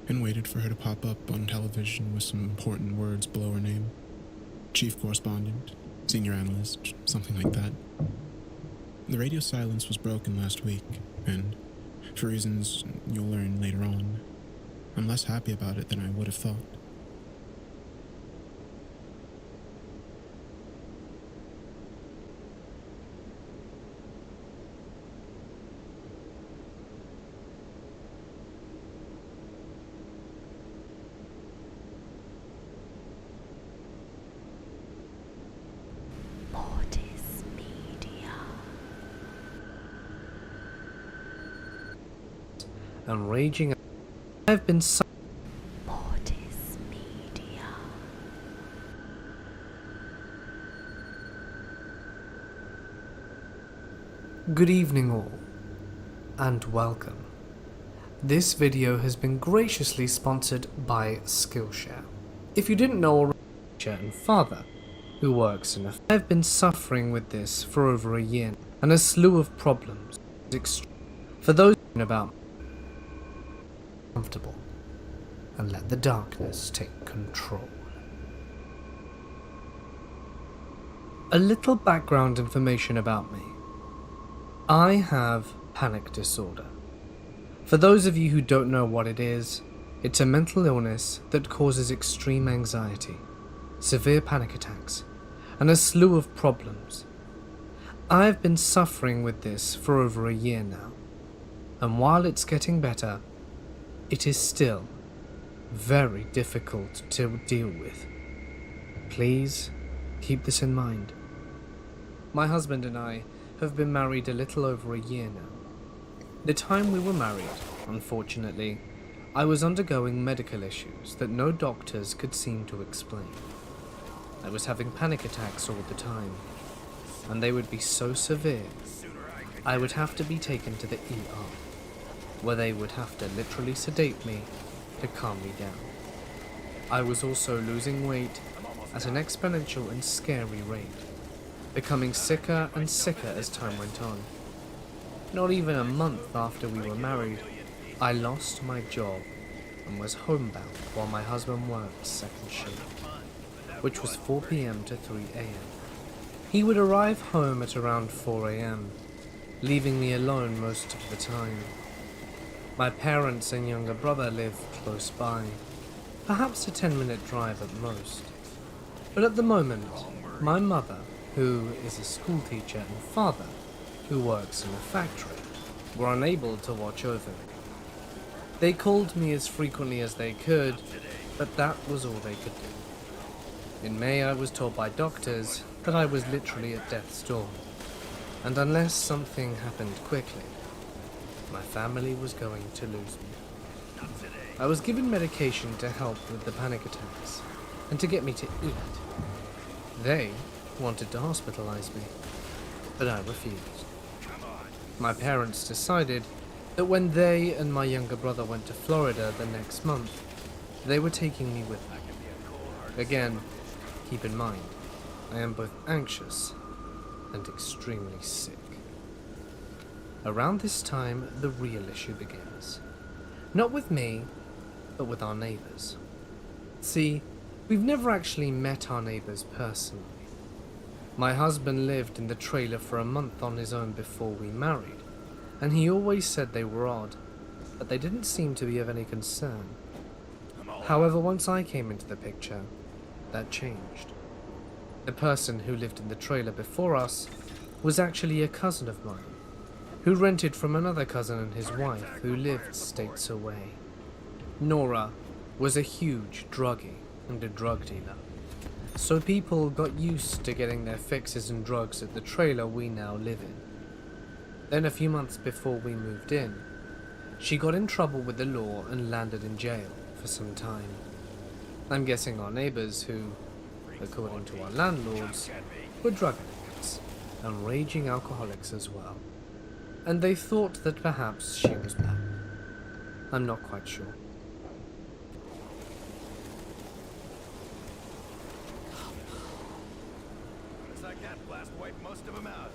and waited for her to pop up on television with some important words below her name. Chief correspondent, senior analyst, something like that. The radio silence was broken last week, and, for reasons you'll learn later on, I'm less happy about it than I would have thought. And raging. I've been Portis Media. Good evening all, and welcome. This video has been graciously sponsored by Skillshare. If you didn't know already, teacher and father, who works in a I've been suffering with this for over a year, and a slew of problems. For those about comfortable, and let the darkness take control. A little background information about me. I have panic disorder. For those of you who don't know what it is, it's a mental illness that causes extreme anxiety, severe panic attacks, and a slew of problems. I have been suffering with this for over a year now, and while it's getting better, it is still very difficult to deal with. Please keep this in mind. My husband and I have been married a little over a year now. The time we were married, unfortunately, I was undergoing medical issues that no doctors could seem to explain. I was having panic attacks all the time, and they would be so severe, I would have to be taken to the ER, where they would have to literally sedate me to calm me down. I was also losing weight at an exponential and scary rate, becoming sicker and sicker as time went on. Not even a month after we were married, I lost my job and was homebound while my husband worked second shift, which was 4 p.m. to 3 a.m. He would arrive home at around 4 a.m., leaving me alone most of the time. My parents and younger brother live close by, perhaps a 10-minute drive at most. But at the moment, my mother, who is a school teacher, and father, who works in a factory, were unable to watch over me. They called me as frequently as they could, but that was all they could do. In May, I was told by doctors that I was literally at death's door, and unless something happened quickly, my family was going to lose me. I was given medication to help with the panic attacks and to get me to eat. They wanted to hospitalize me, but I refused. My parents decided that when they and my younger brother went to Florida the next month, they were taking me with them. Again, keep in mind, I am both anxious and extremely sick. Around this time, the real issue begins. Not with me, but with our neighbors. See, we've never actually met our neighbors personally. My husband lived in the trailer for a month on his own before we married, and he always said they were odd, but they didn't seem to be of any concern. However, once I came into the picture, that changed. The person who lived in the trailer before us was actually a cousin of mine, who rented from another cousin and his wife who lived states away. Nora was a huge druggie and a drug dealer, so people got used to getting their fixes and drugs at the trailer we now live in. Then a few months before we moved in, she got in trouble with the law and landed in jail for some time. I'm guessing our neighbors who, according to our landlords, were drug addicts and raging alcoholics as well. And they thought that perhaps she was back. I'm not quite sure. That gas blast wiped most of them out.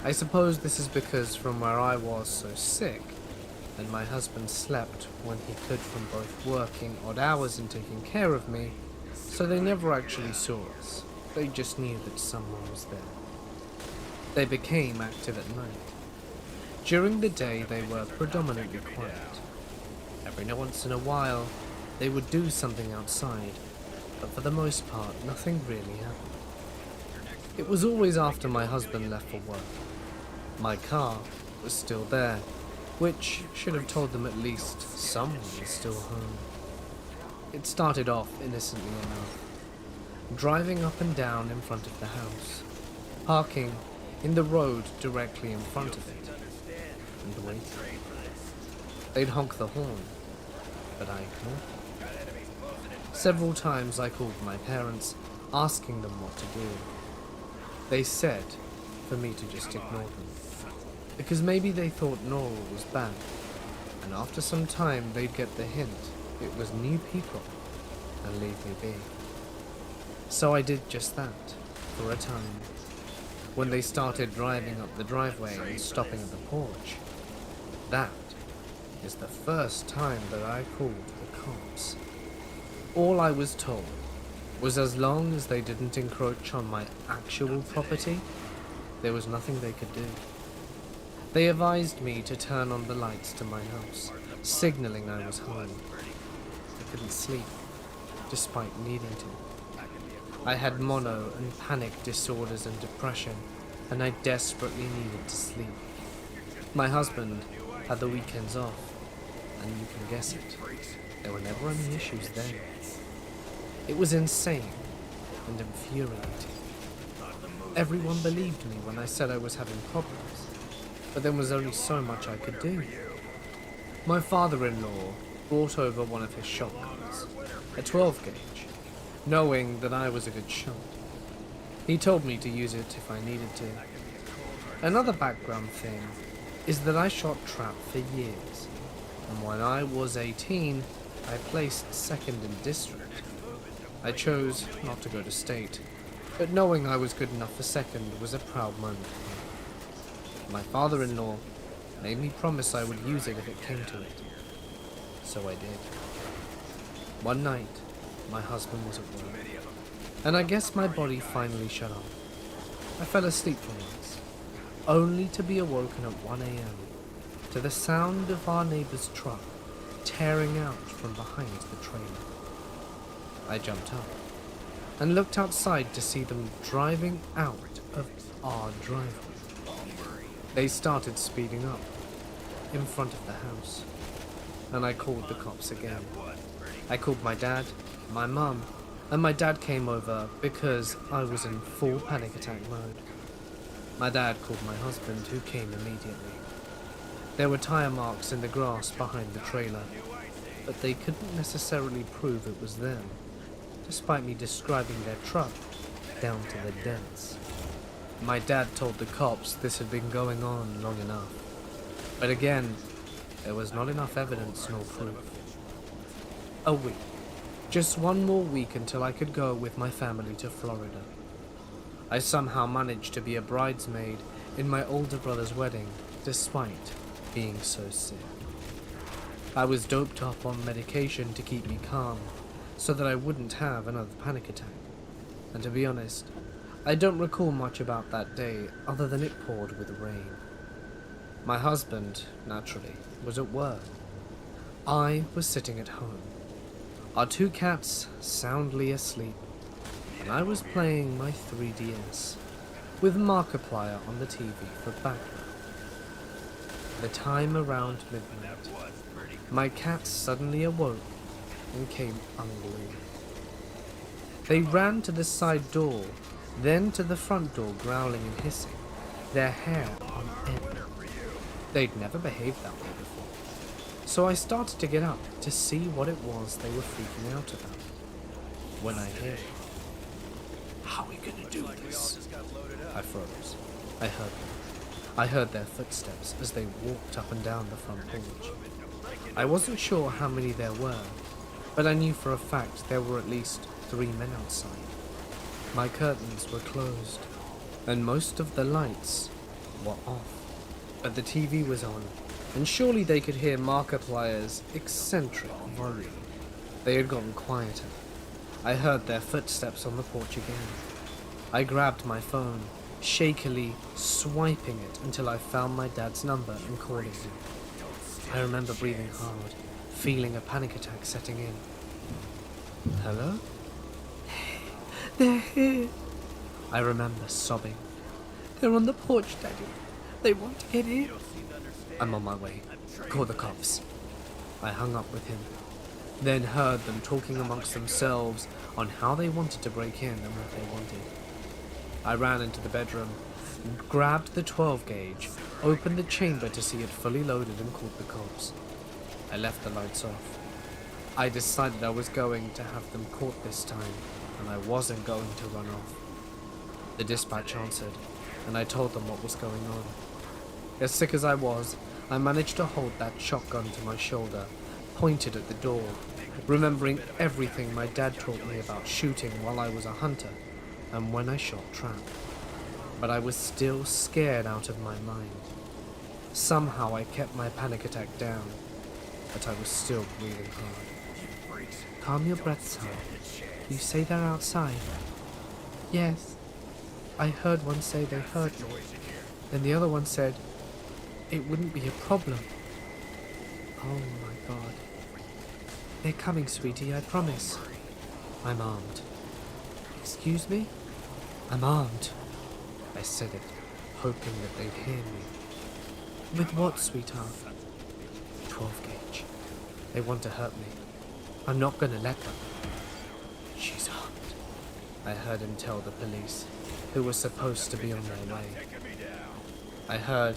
I suppose this is because from where I was so sick, and my husband slept when he could from both working odd hours and taking care of me, so they never actually saw us. They just knew that someone was there. They became active at night. During the day, they were predominantly quiet. Every once in a while, they would do something outside, but for the most part, nothing really happened. It was always after my husband left for work. My car was still there, which should have told them at least someone was still home. It started off innocently enough, driving up and down in front of the house, parking in the road directly in front of it, and waiting. They'd honk the horn, but I ignored them. Several times I called my parents, asking them what to do. They said for me to just ignore them, because maybe they thought Nora was back, and after some time they'd get the hint it was new people and leave me be. So I did just that, for a time. When they started driving up the driveway and stopping at the porch, that is the first time that I called the cops. All I was told was as long as they didn't encroach on my actual property, there was nothing they could do. They advised me to turn on the lights to my house, signaling I was home. I couldn't sleep, despite needing to. I had mono and panic disorders and depression, and I desperately needed to sleep. My husband had the weekends off, and you can guess it, there were never any issues then. It was insane and infuriating. Everyone believed me when I said I was having problems, but there was only so much I could do. My father-in-law brought over one of his shotguns, a 12 gauge, knowing that I was a good shot. He told me to use it if I needed to. Another background thing is that I shot trap for years, and when I was 18, I placed second in district. I chose not to go to state, but knowing I was good enough for second was a proud moment for me. My father-in-law made me promise I would use it if it came to it, so I did. One night, my husband was at work, and I guess my body finally shut off. I fell asleep for once, only to be awoken at 1 a.m. to the sound of our neighbor's truck tearing out from behind the trailer. I jumped up and looked outside to see them driving out of our driveway. They started speeding up in front of the house, and I called the cops again. I called my dad, my mum, and my dad came over because I was in full panic attack mode. My dad called my husband, who came immediately. There were tire marks in the grass behind the trailer, but they couldn't necessarily prove it was them, despite me describing their truck down to the dents. My dad told the cops this had been going on long enough, but again, there was not enough evidence nor proof. A week. Just one more week until I could go with my family to Florida. I somehow managed to be a bridesmaid in my older brother's wedding, despite being so sick. I was doped up on medication to keep me calm, so that I wouldn't have another panic attack. And to be honest, I don't recall much about that day other than it poured with rain. My husband, naturally, was at work. I was sitting at home. Our two cats soundly asleep, and I was playing my 3DS with Markiplier on the TV for background. The time around midnight, my cats suddenly awoke and came unglued. They ran to the side door, then to the front door, growling and hissing, their hair on end. They'd never behaved that way before, so I started to get up to see what it was they were freaking out about. When I heard, "How are we gonna do this?" I froze. I heard their footsteps as they walked up and down the front porch. I wasn't sure how many there were, but I knew for a fact there were at least 3 men outside. My curtains were closed, and most of the lights were off. But the TV was on, and surely they could hear Markiplier's eccentric volume. They had gotten quieter. I heard their footsteps on the porch again. I grabbed my phone, shakily swiping it until I found my dad's number and calling him. I remember breathing hard, feeling a panic attack setting in. Hello? They're here. I remember sobbing. They're on the porch, Daddy. They want to get in. I'm on my way. Call the cops. I hung up with him, then heard them talking amongst themselves on how they wanted to break in and what they wanted. I ran into the bedroom, grabbed the 12 gauge, opened the chamber to see it fully loaded and called the cops. I left the lights off. I decided I was going to have them caught this time, and I wasn't going to run off. The dispatch answered, and I told them what was going on. As sick as I was, I managed to hold that shotgun to my shoulder, pointed at the door, remembering everything my dad taught me about shooting while I was a hunter and when I shot trap. But I was still scared out of my mind. Somehow I kept my panic attack down, but I was still breathing hard. Calm your breath, son. You say they're outside? Yes. I heard one say they heard me. Then the other one said it wouldn't be a problem. Oh my God. They're coming, sweetie, I promise. I'm armed. Excuse me? I'm armed. I said it, hoping that they'd hear me. With what, sweetheart? 12 gauge. They want to hurt me. I'm not gonna let them. She's armed. I heard him tell the police, who were supposed to be on their way. I heard,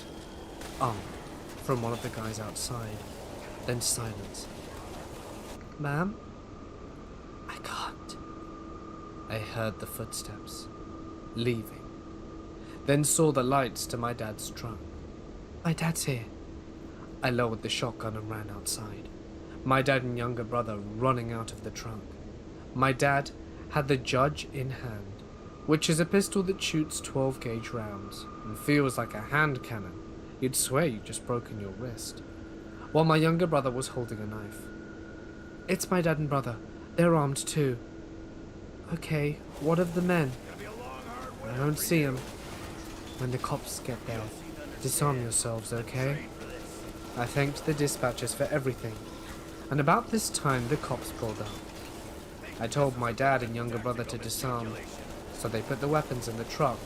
from one of the guys outside, then silence. Ma'am? I can't. I heard the footsteps, leaving, then saw the lights to my dad's truck. My dad's here. I lowered the shotgun and ran outside, my dad and younger brother running out of the trunk. My dad had the Judge in hand, which is a pistol that shoots 12 gauge rounds and feels like a hand cannon. You'd swear you'd just broken your wrist. While my younger brother was holding a knife. It's my dad and brother. They're armed too. Okay, what of the men? I don't see them. When the cops get there, disarm yourselves, okay? I thanked the dispatchers for everything, and about this time the cops pulled up. I told my dad and younger brother to disarm, so they put the weapons in the truck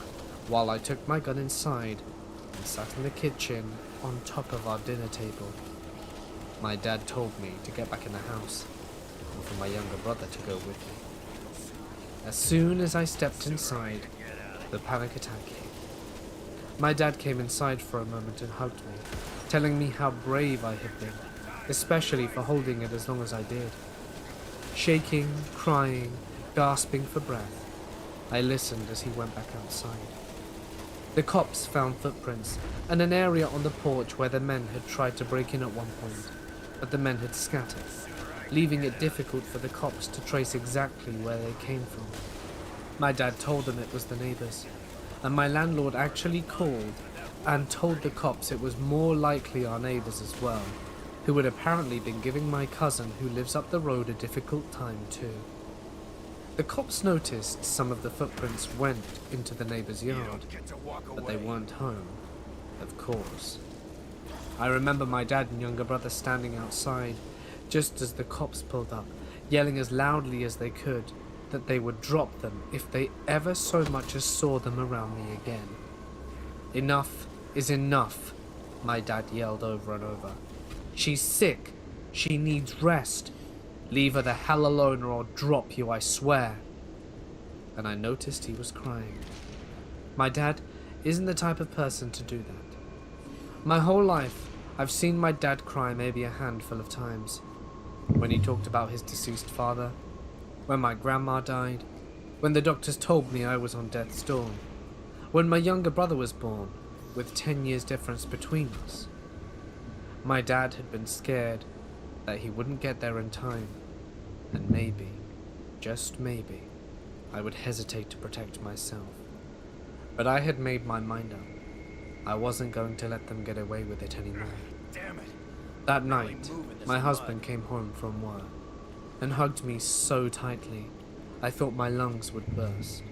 while I took my gun inside and sat in the kitchen on top of our dinner table. My dad told me to get back in the house and for my younger brother to go with me. As soon as I stepped inside, the panic attack came. My dad came inside for a moment and hugged me, telling me how brave I had been, especially for holding it as long as I did. Shaking, crying, gasping for breath, I listened as he went back outside. The cops found footprints and an area on the porch where the men had tried to break in at one point, but the men had scattered, leaving it difficult for the cops to trace exactly where they came from. My dad told them it was the neighbors, and my landlord actually called and told the cops it was more likely our neighbors as well, who had apparently been giving my cousin who lives up the road a difficult time too. The cops noticed some of the footprints went into the neighbor's yard, but they weren't home, of course. I remember my dad and younger brother standing outside, just as the cops pulled up, yelling as loudly as they could that they would drop them if they ever so much as saw them around me again. Enough is enough, my dad yelled over and over. She's sick. She needs rest. Leave her the hell alone or I'll drop you, I swear. And I noticed he was crying. My dad isn't the type of person to do that. My whole life, I've seen my dad cry maybe a handful of times. When he talked about his deceased father, when my grandma died, when the doctors told me I was on death's door, when my younger brother was born, with 10 years difference between us. My dad had been scared that he wouldn't get there in time, and maybe, just maybe, I would hesitate to protect myself. But I had made my mind up. I wasn't going to let them get away with it anymore. Damn it. That night, my husband came home from work and hugged me so tightly, I thought my lungs would burst.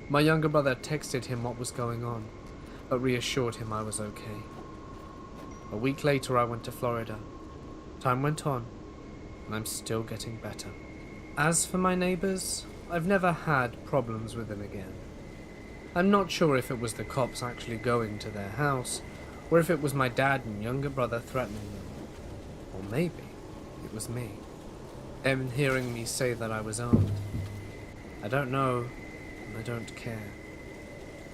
My younger brother texted him what was going on, but reassured him I was okay. A week later, I went to Florida. Time went on, and I'm still getting better. As for my neighbors, I've never had problems with them again. I'm not sure if it was the cops actually going to their house, or if it was my dad and younger brother threatening them. Or maybe it was me. Them hearing me say that I was armed. I don't know, and I don't care.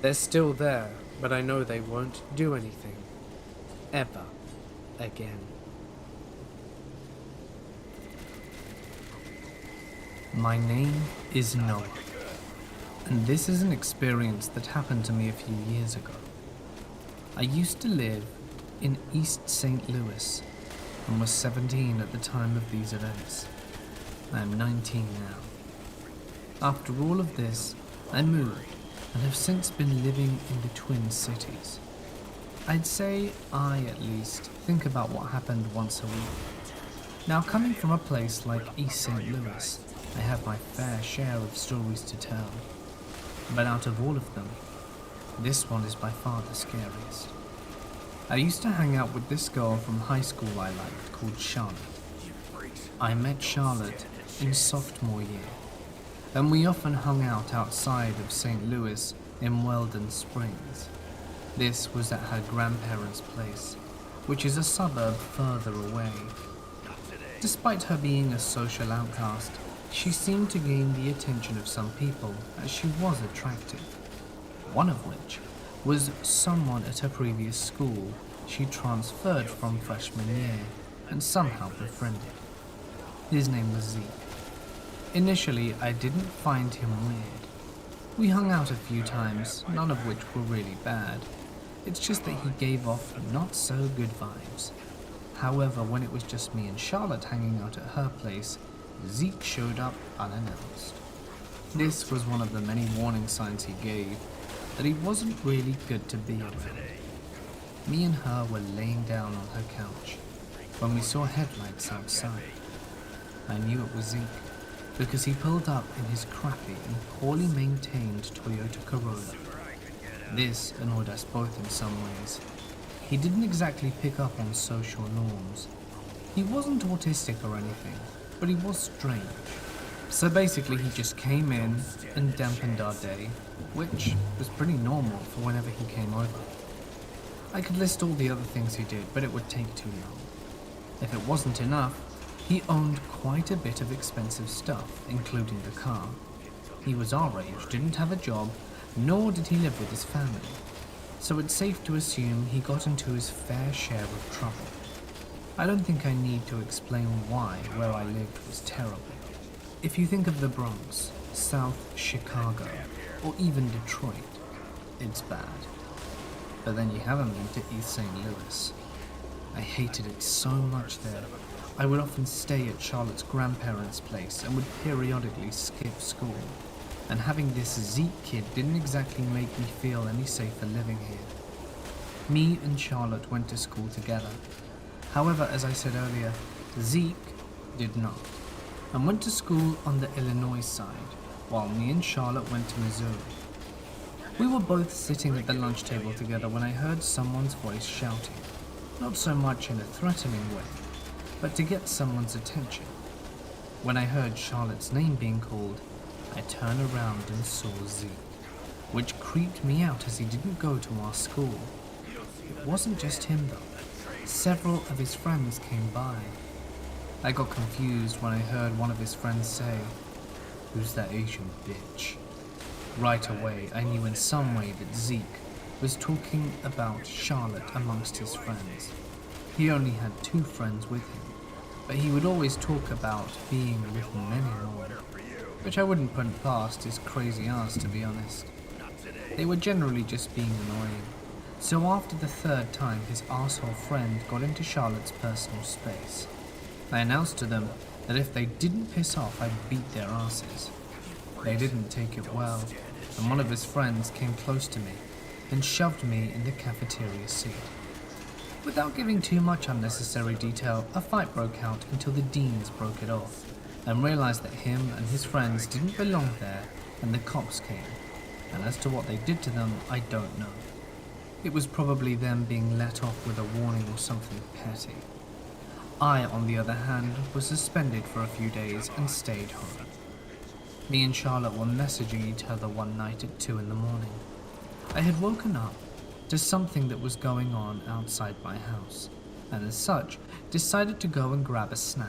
They're still there, but I know they won't do anything. Ever again. My name is Noah, and this is an experience that happened to me a few years ago. I used to live in East St. Louis and was 17 at the time of these events. I am 19 now. After all of this, I moved and have since been living in the Twin Cities. I'd say I, at least, think about what happened once a week. Now, coming from a place like East St. Louis, I have my fair share of stories to tell. But out of all of them, this one is by far the scariest. I used to hang out with this girl from high school I liked called Charlotte. I met Charlotte in sophomore year, and we often hung out outside of St. Louis in Weldon Springs. This was at her grandparents' place, which is a suburb further away. Despite her being a social outcast, she seemed to gain the attention of some people as she was attractive. One of which was someone at her previous school she transferred from freshman year and somehow befriended. His name was Zeke. Initially, I didn't find him weird. We hung out a few times, none of which were really bad. It's just that he gave off not so good vibes. However, when it was just me and Charlotte hanging out at her place, Zeke showed up unannounced. This was one of the many warning signs he gave that he wasn't really good to be around. Me and her were laying down on her couch when we saw headlights outside. I knew it was Zeke because he pulled up in his crappy and poorly maintained Toyota Corolla. This annoyed us both in some ways. He didn't exactly pick up on social norms. He wasn't autistic or anything, but he was strange. So basically he just came in and dampened our day, which was pretty normal for whenever he came over. I could list all the other things he did, but it would take too long. If it wasn't enough, he owned quite a bit of expensive stuff, including the car. He was our age, didn't have a job, nor did he live with his family. So it's safe to assume he got into his fair share of trouble. I don't think I need to explain why where I lived was terrible. If you think of the Bronx, South Chicago, or even Detroit, it's bad. But then you haven't been to East St. Louis. I hated it so much there. I would often stay at Charlotte's grandparents' place and would periodically skip school. And having this Zeke kid didn't exactly make me feel any safer living here. Me and Charlotte went to school together. However, as I said earlier, Zeke did not, and went to school on the Illinois side, while me and Charlotte went to Missouri. We were both sitting at the lunch table together when I heard someone's voice shouting, not so much in a threatening way, but to get someone's attention. When I heard Charlotte's name being called, I turned around and saw Zeke, which creeped me out as he didn't go to our school. It wasn't just him though. Several of his friends came by. I got confused when I heard one of his friends say, "Who's that Asian bitch?" Right away, I knew in some way that Zeke was talking about Charlotte amongst his friends. He only had 2 friends with him, but he would always talk about being with many more, which I wouldn't put past his crazy ass, to be honest. They were generally just being annoying. So after the 3rd time his asshole friend got into Charlotte's personal space, I announced to them that if they didn't piss off, I'd beat their asses. They didn't take it well, and one of his friends came close to me and shoved me in the cafeteria seat. Without giving too much unnecessary detail, a fight broke out until the deans broke it off and realized that him and his friends didn't belong there, and the cops came. And as to what they did to them, I don't know. It was probably them being let off with a warning or something petty. I, on the other hand, was suspended for a few days and stayed home. Me and Charlotte were messaging each other one night at 2 in the morning. I had woken up to something that was going on outside my house, and as such, decided to go and grab a snack.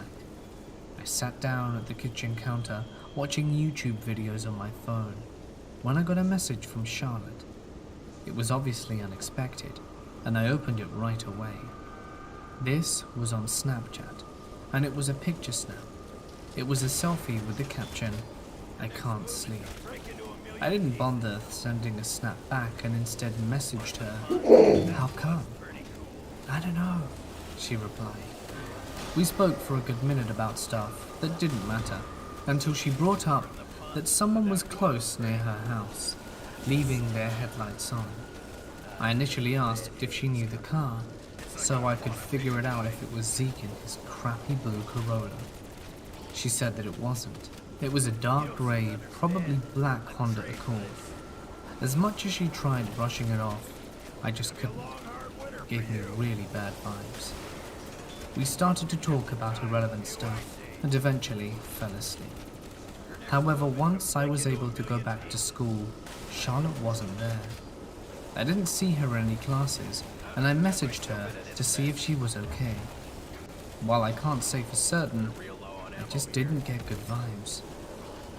I sat down at the kitchen counter, watching YouTube videos on my phone, when I got a message from Charlotte. It was obviously unexpected, and I opened it right away. This was on Snapchat, and it was a picture snap. It was a selfie with the caption, "I can't sleep." I didn't bother sending a snap back and instead messaged her, "How come?" "I don't know," she replied. We spoke for a good minute about stuff that didn't matter, until she brought up that someone was close near her house, leaving their headlights on. I initially asked if she knew the car, so I could figure it out if it was Zeke in his crappy blue Corolla. She said that it wasn't. It was a dark grey, probably black Honda Accord. As much as she tried brushing it off, I just couldn't. It gave me really bad vibes. We started to talk about irrelevant stuff, and eventually fell asleep. However, once I was able to go back to school, Charlotte wasn't there. I didn't see her in any classes, and I messaged her to see if she was okay. While I can't say for certain, I just didn't get good vibes.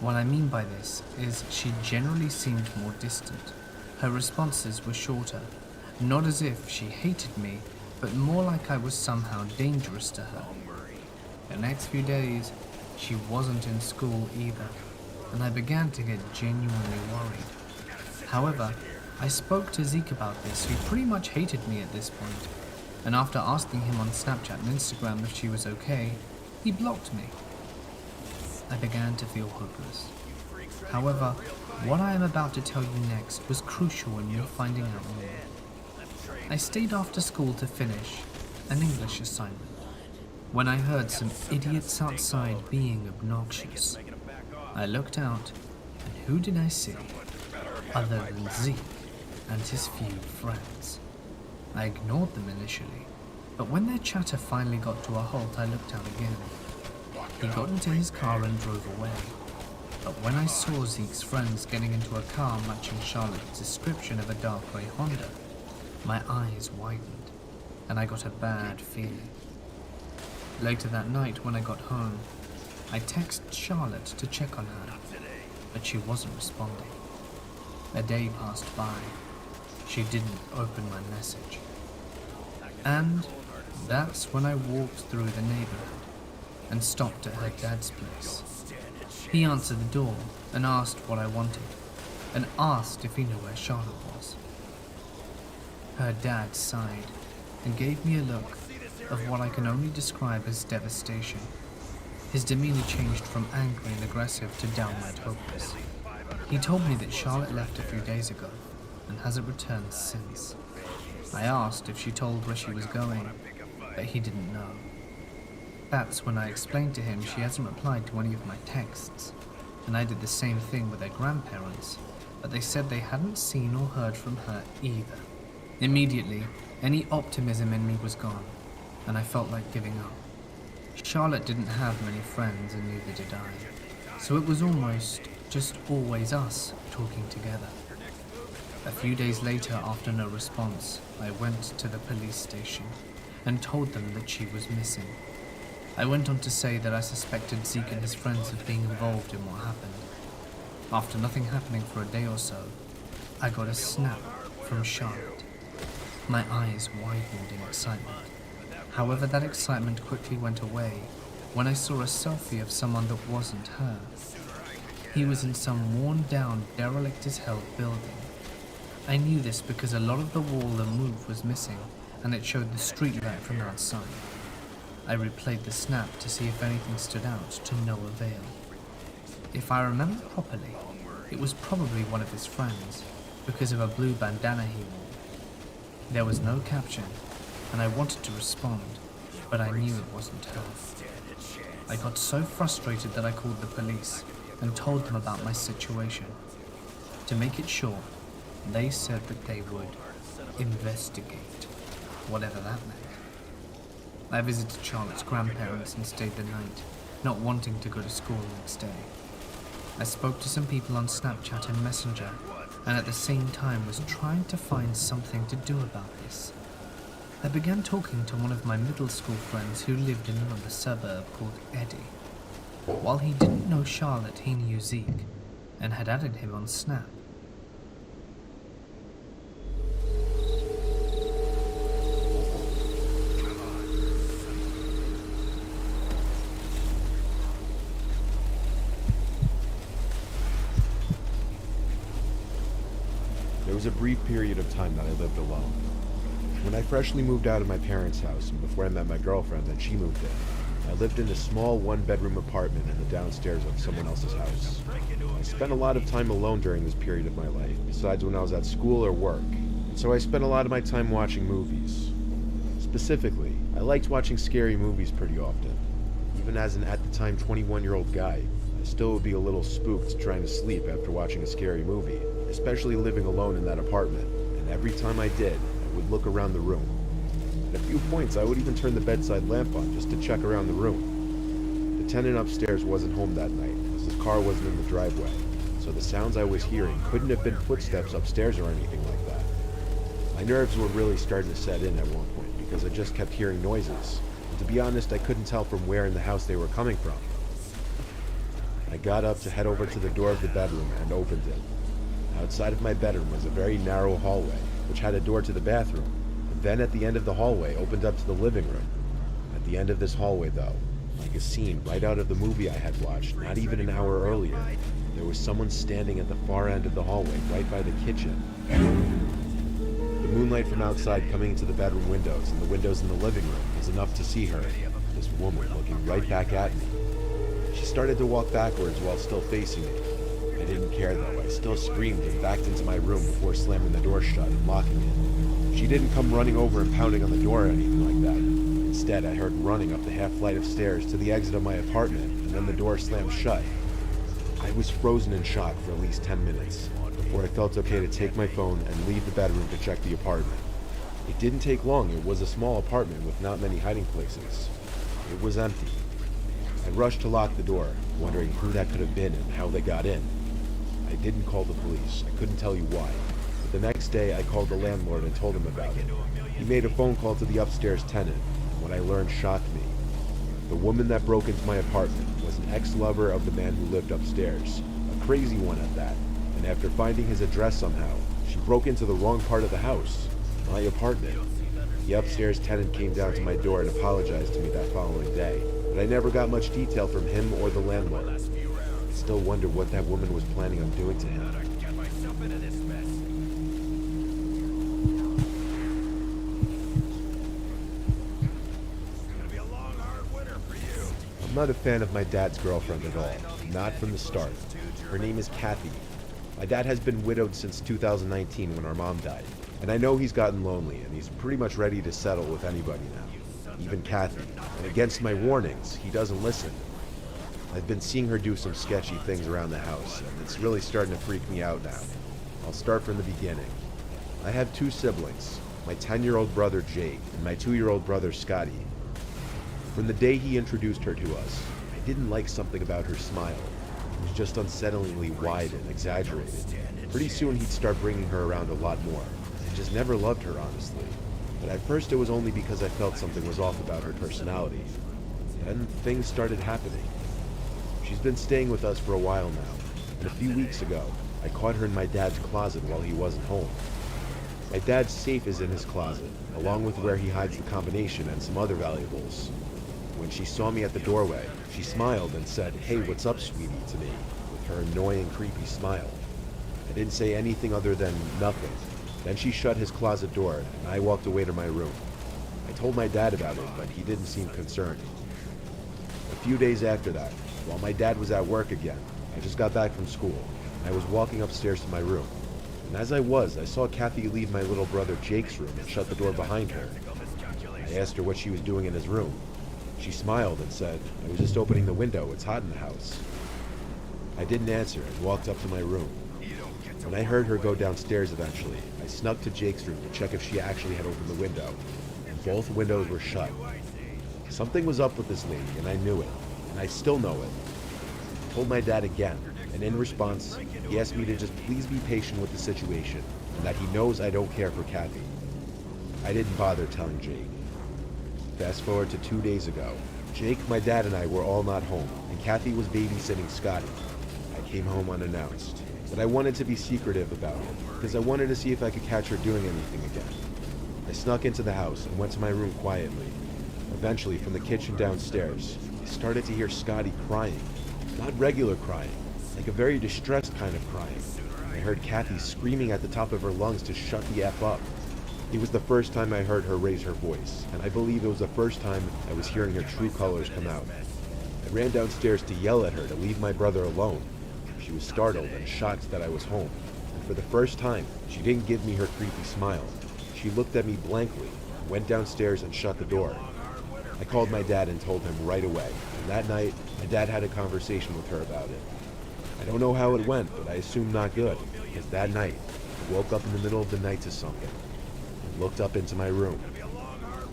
What I mean by this is she generally seemed more distant. Her responses were shorter, not as if she hated me, but more like I was somehow dangerous to her. The next few days, she wasn't in school either, and I began to get genuinely worried. However, I spoke to Zeke about this, who pretty much hated me at this point, and after asking him on Snapchat and Instagram if she was okay, he blocked me. I began to feel hopeless. However, what I am about to tell you next was crucial in me finding out more. I stayed after school to finish an English assignment when I heard some idiots outside being obnoxious. I looked out, and who did I see? Other than Zeke and his few friends. I ignored them initially, but when their chatter finally got to a halt, I looked out again. He got into his car and drove away. But when I saw Zeke's friends getting into a car matching Charlotte's description of a dark grey Honda, my eyes widened, and I got a bad feeling. Later that night when I got home, I texted Charlotte to check on her, but she wasn't responding. A day passed by. She didn't open my message. And that's when I walked through the neighborhood and stopped at her dad's place. He answered the door and asked what I wanted, and asked if he knew where Charlotte was. Her dad sighed and gave me a look of what I can only describe as devastation. His demeanor changed from angry and aggressive to downright hopeless. He told me that Charlotte left a few days ago and hasn't returned since. I asked if she told where she was going, but he didn't know. That's when I explained to him she hasn't replied to any of my texts, and I did the same thing with her grandparents, but they said they hadn't seen or heard from her either. Immediately, any optimism in me was gone, and I felt like giving up. Charlotte didn't have many friends, and neither did I, so it was almost just always us talking together. A few days later, after no response, I went to the police station and told them that she was missing. I went on to say that I suspected Zeke and his friends of being involved in what happened. After nothing happening for a day or so, I got a snap from Charlotte. My eyes widened in excitement. However, that excitement quickly went away when I saw a selfie of someone that wasn't her. He was in some worn-down, derelict-as-hell building. I knew this because a lot of the wall and roof was missing, and it showed the streetlight from outside. I replayed the snap to see if anything stood out, to no avail. If I remember properly, it was probably one of his friends, because of a blue bandana he wore. There was no caption, and I wanted to respond, but I knew it wasn't her. I got so frustrated that I called the police and told them about my situation. To make it short, they said that they would investigate, whatever that meant. I visited Charlotte's grandparents and stayed the night, not wanting to go to school the next day. I spoke to some people on Snapchat and Messenger, and at the same time was trying to find something to do about this. I began talking to one of my middle school friends who lived in another suburb called Eddie. While he didn't know Charlotte, he knew Zeke, and had added him on Snap. There was a brief period of time that I lived alone. When I freshly moved out of my parents' house and before I met my girlfriend, then she moved in, I lived in a small one-bedroom apartment in the downstairs of someone else's house. I spent a lot of time alone during this period of my life, besides when I was at school or work, and so I spent a lot of my time watching movies. Specifically, I liked watching scary movies pretty often. Even as an at the time 21-year-old guy, I still would be a little spooked trying to sleep after watching a scary movie, especially living alone in that apartment, and every time I did, I would look around the room. At a few points, I would even turn the bedside lamp on just to check around the room. The tenant upstairs wasn't home that night, as his car wasn't in the driveway, so the sounds I was hearing couldn't have been footsteps upstairs or anything like that. My nerves were really starting to set in at one point, because I just kept hearing noises, and to be honest, I couldn't tell from where in the house they were coming from. I got up to head over to the door of the bedroom and opened it. Outside of my bedroom was a very narrow hallway, which had a door to the bathroom, and then at the end of the hallway opened up to the living room. At the end of this hallway, though, like a scene right out of the movie I had watched not even an hour earlier, there was someone standing at the far end of the hallway right by the kitchen. The moonlight from outside coming into the bedroom windows and the windows in the living room was enough to see her, this woman looking right back at me. She started to walk backwards while still facing me. I didn't care though. I still screamed and backed into my room before slamming the door shut and locking it. She didn't come running over and pounding on the door or anything like that. Instead, I heard running up the half flight of stairs to the exit of my apartment, and then the door slammed shut. I was frozen in shock for at least 10 minutes before I felt okay to take my phone and leave the bedroom to check the apartment. It didn't take long. It was a small apartment with not many hiding places. It was empty. I rushed to lock the door, wondering who that could have been and how they got in. I didn't call the police. I couldn't tell you why. But the next day, I called the landlord and told him about it. He made a phone call to the upstairs tenant, and what I learned shocked me. The woman that broke into my apartment was an ex-lover of the man who lived upstairs, a crazy one at that, and after finding his address somehow, she broke into the wrong part of the house, my apartment. The upstairs tenant came down to my door and apologized to me that following day, but I never got much detail from him or the landlord. I still wonder what that woman was planning on doing to him. I'm not a fan of my dad's girlfriend at all, not from the start. Her name is Kathy. My dad has been widowed since 2019 when our mom died, and I know he's gotten lonely and he's pretty much ready to settle with anybody now, even Kathy, and against my warnings, he doesn't listen. I've been seeing her do some sketchy things around the house, and it's really starting to freak me out now. I'll start from the beginning. I have two siblings, my 10-year-old brother Jake and my 2-year-old brother Scotty. From the day he introduced her to us, I didn't like something about her smile. It was just unsettlingly wide and exaggerated. Pretty soon he'd start bringing her around a lot more. I just never loved her, honestly. But at first it was only because I felt something was off about her personality. Then things started happening. She's been staying with us for a while now, and a few weeks ago, I caught her in my dad's closet while he wasn't home. My dad's safe is in his closet, along with where he hides the combination and some other valuables. When she saw me at the doorway, she smiled and said, "Hey, what's up, sweetie," to me, with her annoying, creepy smile. I didn't say anything other than nothing. Then she shut his closet door, and I walked away to my room. I told my dad about it, but he didn't seem concerned. A few days after that, while my dad was at work again, I just got back from school, and I was walking upstairs to my room. And as I saw Kathy leave my little brother Jake's room and shut the door behind her. I asked her what she was doing in his room. She smiled and said, "I was just opening the window, it's hot in the house." I didn't answer and walked up to my room. When I heard her go downstairs eventually, I snuck to Jake's room to check if she actually had opened the window, and both windows were shut. Something was up with this lady, and I knew it, and I still know it. I told my dad again, and in response, he asked me to just please be patient with the situation, and that he knows I don't care for Kathy. I didn't bother telling Jake. Fast forward to 2 days ago. Jake, my dad, and I were all not home, and Kathy was babysitting Scotty. I came home unannounced, but I wanted to be secretive about it, because I wanted to see if I could catch her doing anything again. I snuck into the house and went to my room quietly. Eventually, from the kitchen downstairs, I started to hear Scotty crying. Not regular crying, like a very distressed kind of crying. I heard Kathy screaming at the top of her lungs to shut the F up. It was the first time I heard her raise her voice, and I believe it was the first time I was hearing her true colors come out. I ran downstairs to yell at her to leave my brother alone. She was startled and shocked that I was home, and for the first time, she didn't give me her creepy smile. She looked at me blankly, went downstairs and shut the door. I called my dad and told him right away, and that night, my dad had a conversation with her about it. I don't know how it went, but I assume not good, because that night, I woke up in the middle of the night to something. Looked up into my room.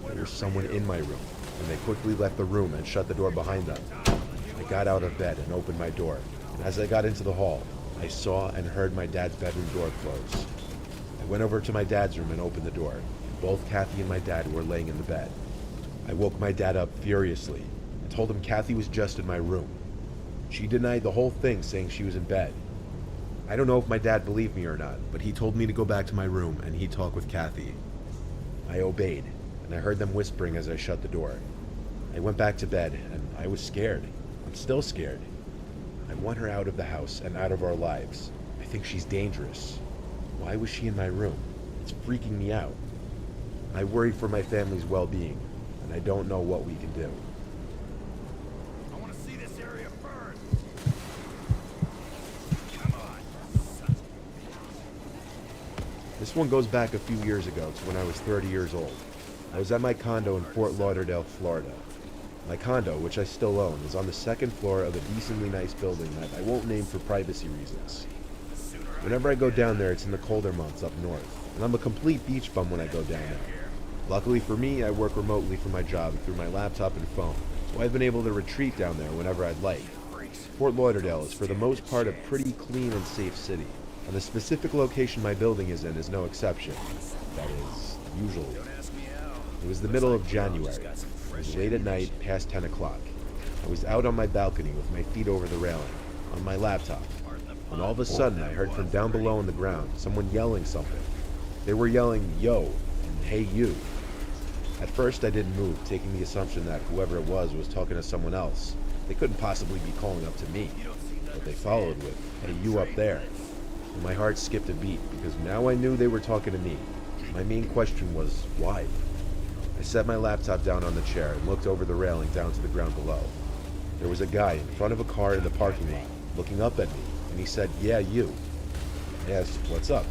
There was someone in my room, and they quickly left the room and shut the door behind them. I got out of bed and opened my door, and as I got into the hall, I saw and heard my dad's bedroom door close. I went over to my dad's room and opened the door. Both Kathy and my dad were laying in the bed. I woke my dad up furiously and told him Kathy was just in my room. She denied the whole thing, saying she was in bed. I don't know if my dad believed me or not, but he told me to go back to my room and he'd talk with Kathy. I obeyed, and I heard them whispering as I shut the door. I went back to bed, and I was scared. I'm still scared. I want her out of the house and out of our lives. I think she's dangerous. Why was she in my room? It's freaking me out. I worry for my family's well-being, and I don't know what we can do. I want to see this area burn. Come on. This one goes back a few years ago to when I was 30 years old. I was at my condo in Fort Lauderdale, Florida. My condo, which I still own, is on the second floor of a decently nice building that I won't name for privacy reasons. Whenever I go down there, it's in the colder months up north, and I'm a complete beach bum when I go down there. Luckily for me, I work remotely for my job through my laptop and phone, so I've been able to retreat down there whenever I'd like. Fort Lauderdale is for the most part a pretty clean and safe city, and the specific location my building is in is no exception. That is, usually. It was the middle of January. It was late at night, past 10 o'clock. I was out on my balcony with my feet over the railing, on my laptop, when all of a sudden I heard from down below on the ground someone yelling something. They were yelling, "Yo," and "Hey you." At first I didn't move, taking the assumption that whoever it was talking to someone else. They couldn't possibly be calling up to me, but they followed with, "Hey you up there." And my heart skipped a beat, because now I knew they were talking to me. My main question was, why? I set my laptop down on the chair and looked over the railing down to the ground below. There was a guy in front of a car in the parking lot, looking up at me, and he said, "Yeah, you." I asked, "What's up?"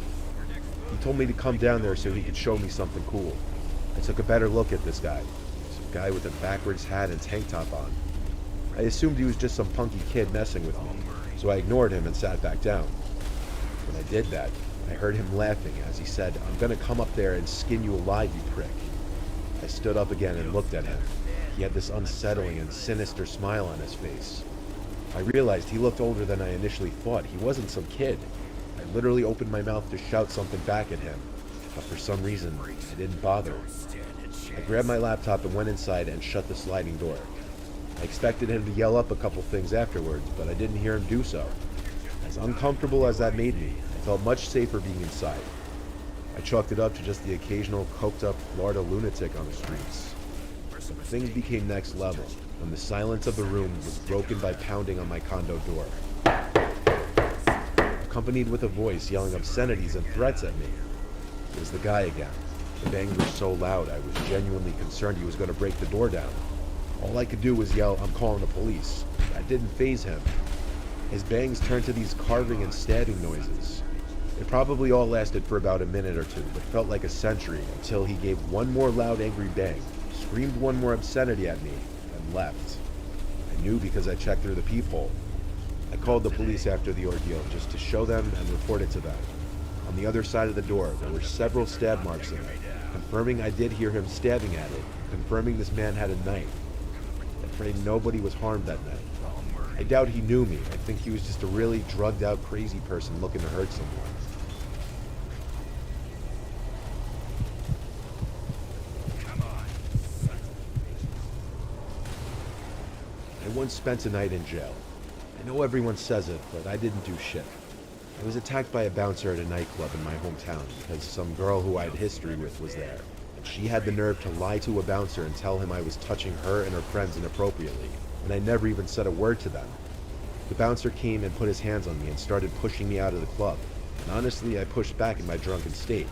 He told me to come down there so he could show me something cool. I took a better look at this guy. Some guy with a backwards hat and tank top on. I assumed he was just some punky kid messing with me, so I ignored him and sat back down. When I did that, I heard him laughing as he said, "I'm gonna come up there and skin you alive, you prick." I stood up again and looked at him. He had this unsettling and sinister smile on his face. I realized he looked older than I initially thought. He wasn't some kid. I literally opened my mouth to shout something back at him, but for some reason, I didn't bother. I grabbed my laptop and went inside and shut the sliding door. I expected him to yell up a couple things afterwards, but I didn't hear him do so. As uncomfortable as that made me, I felt much safer being inside. I chalked it up to just the occasional coked-up Florida lunatic on the streets. But things became next level when the silence of the room was broken by pounding on my condo door, accompanied with a voice yelling obscenities and threats at me. It was the guy again. The bangs were so loud I was genuinely concerned he was going to break the door down. All I could do was yell, "I'm calling the police." That didn't faze him. His bangs turned to these carving and stabbing noises. It probably all lasted for about a minute or two, but felt like a century until he gave one more loud angry bang, screamed one more obscenity at me, and left. I knew because I checked through the peephole. I called the police after the ordeal just to show them and report it to them. On the other side of the door, there were several stab marks in it, confirming I did hear him stabbing at it, confirming this man had a knife. I pray nobody was harmed that night. I doubt he knew me. I think he was just a really drugged out crazy person looking to hurt someone. I once spent a night in jail. I know everyone says it, but I didn't do shit. I was attacked by a bouncer at a nightclub in my hometown because some girl who I had history with was there. And she had the nerve to lie to a bouncer and tell him I was touching her and her friends inappropriately, and I never even said a word to them. The bouncer came and put his hands on me and started pushing me out of the club. And honestly, I pushed back in my drunken state.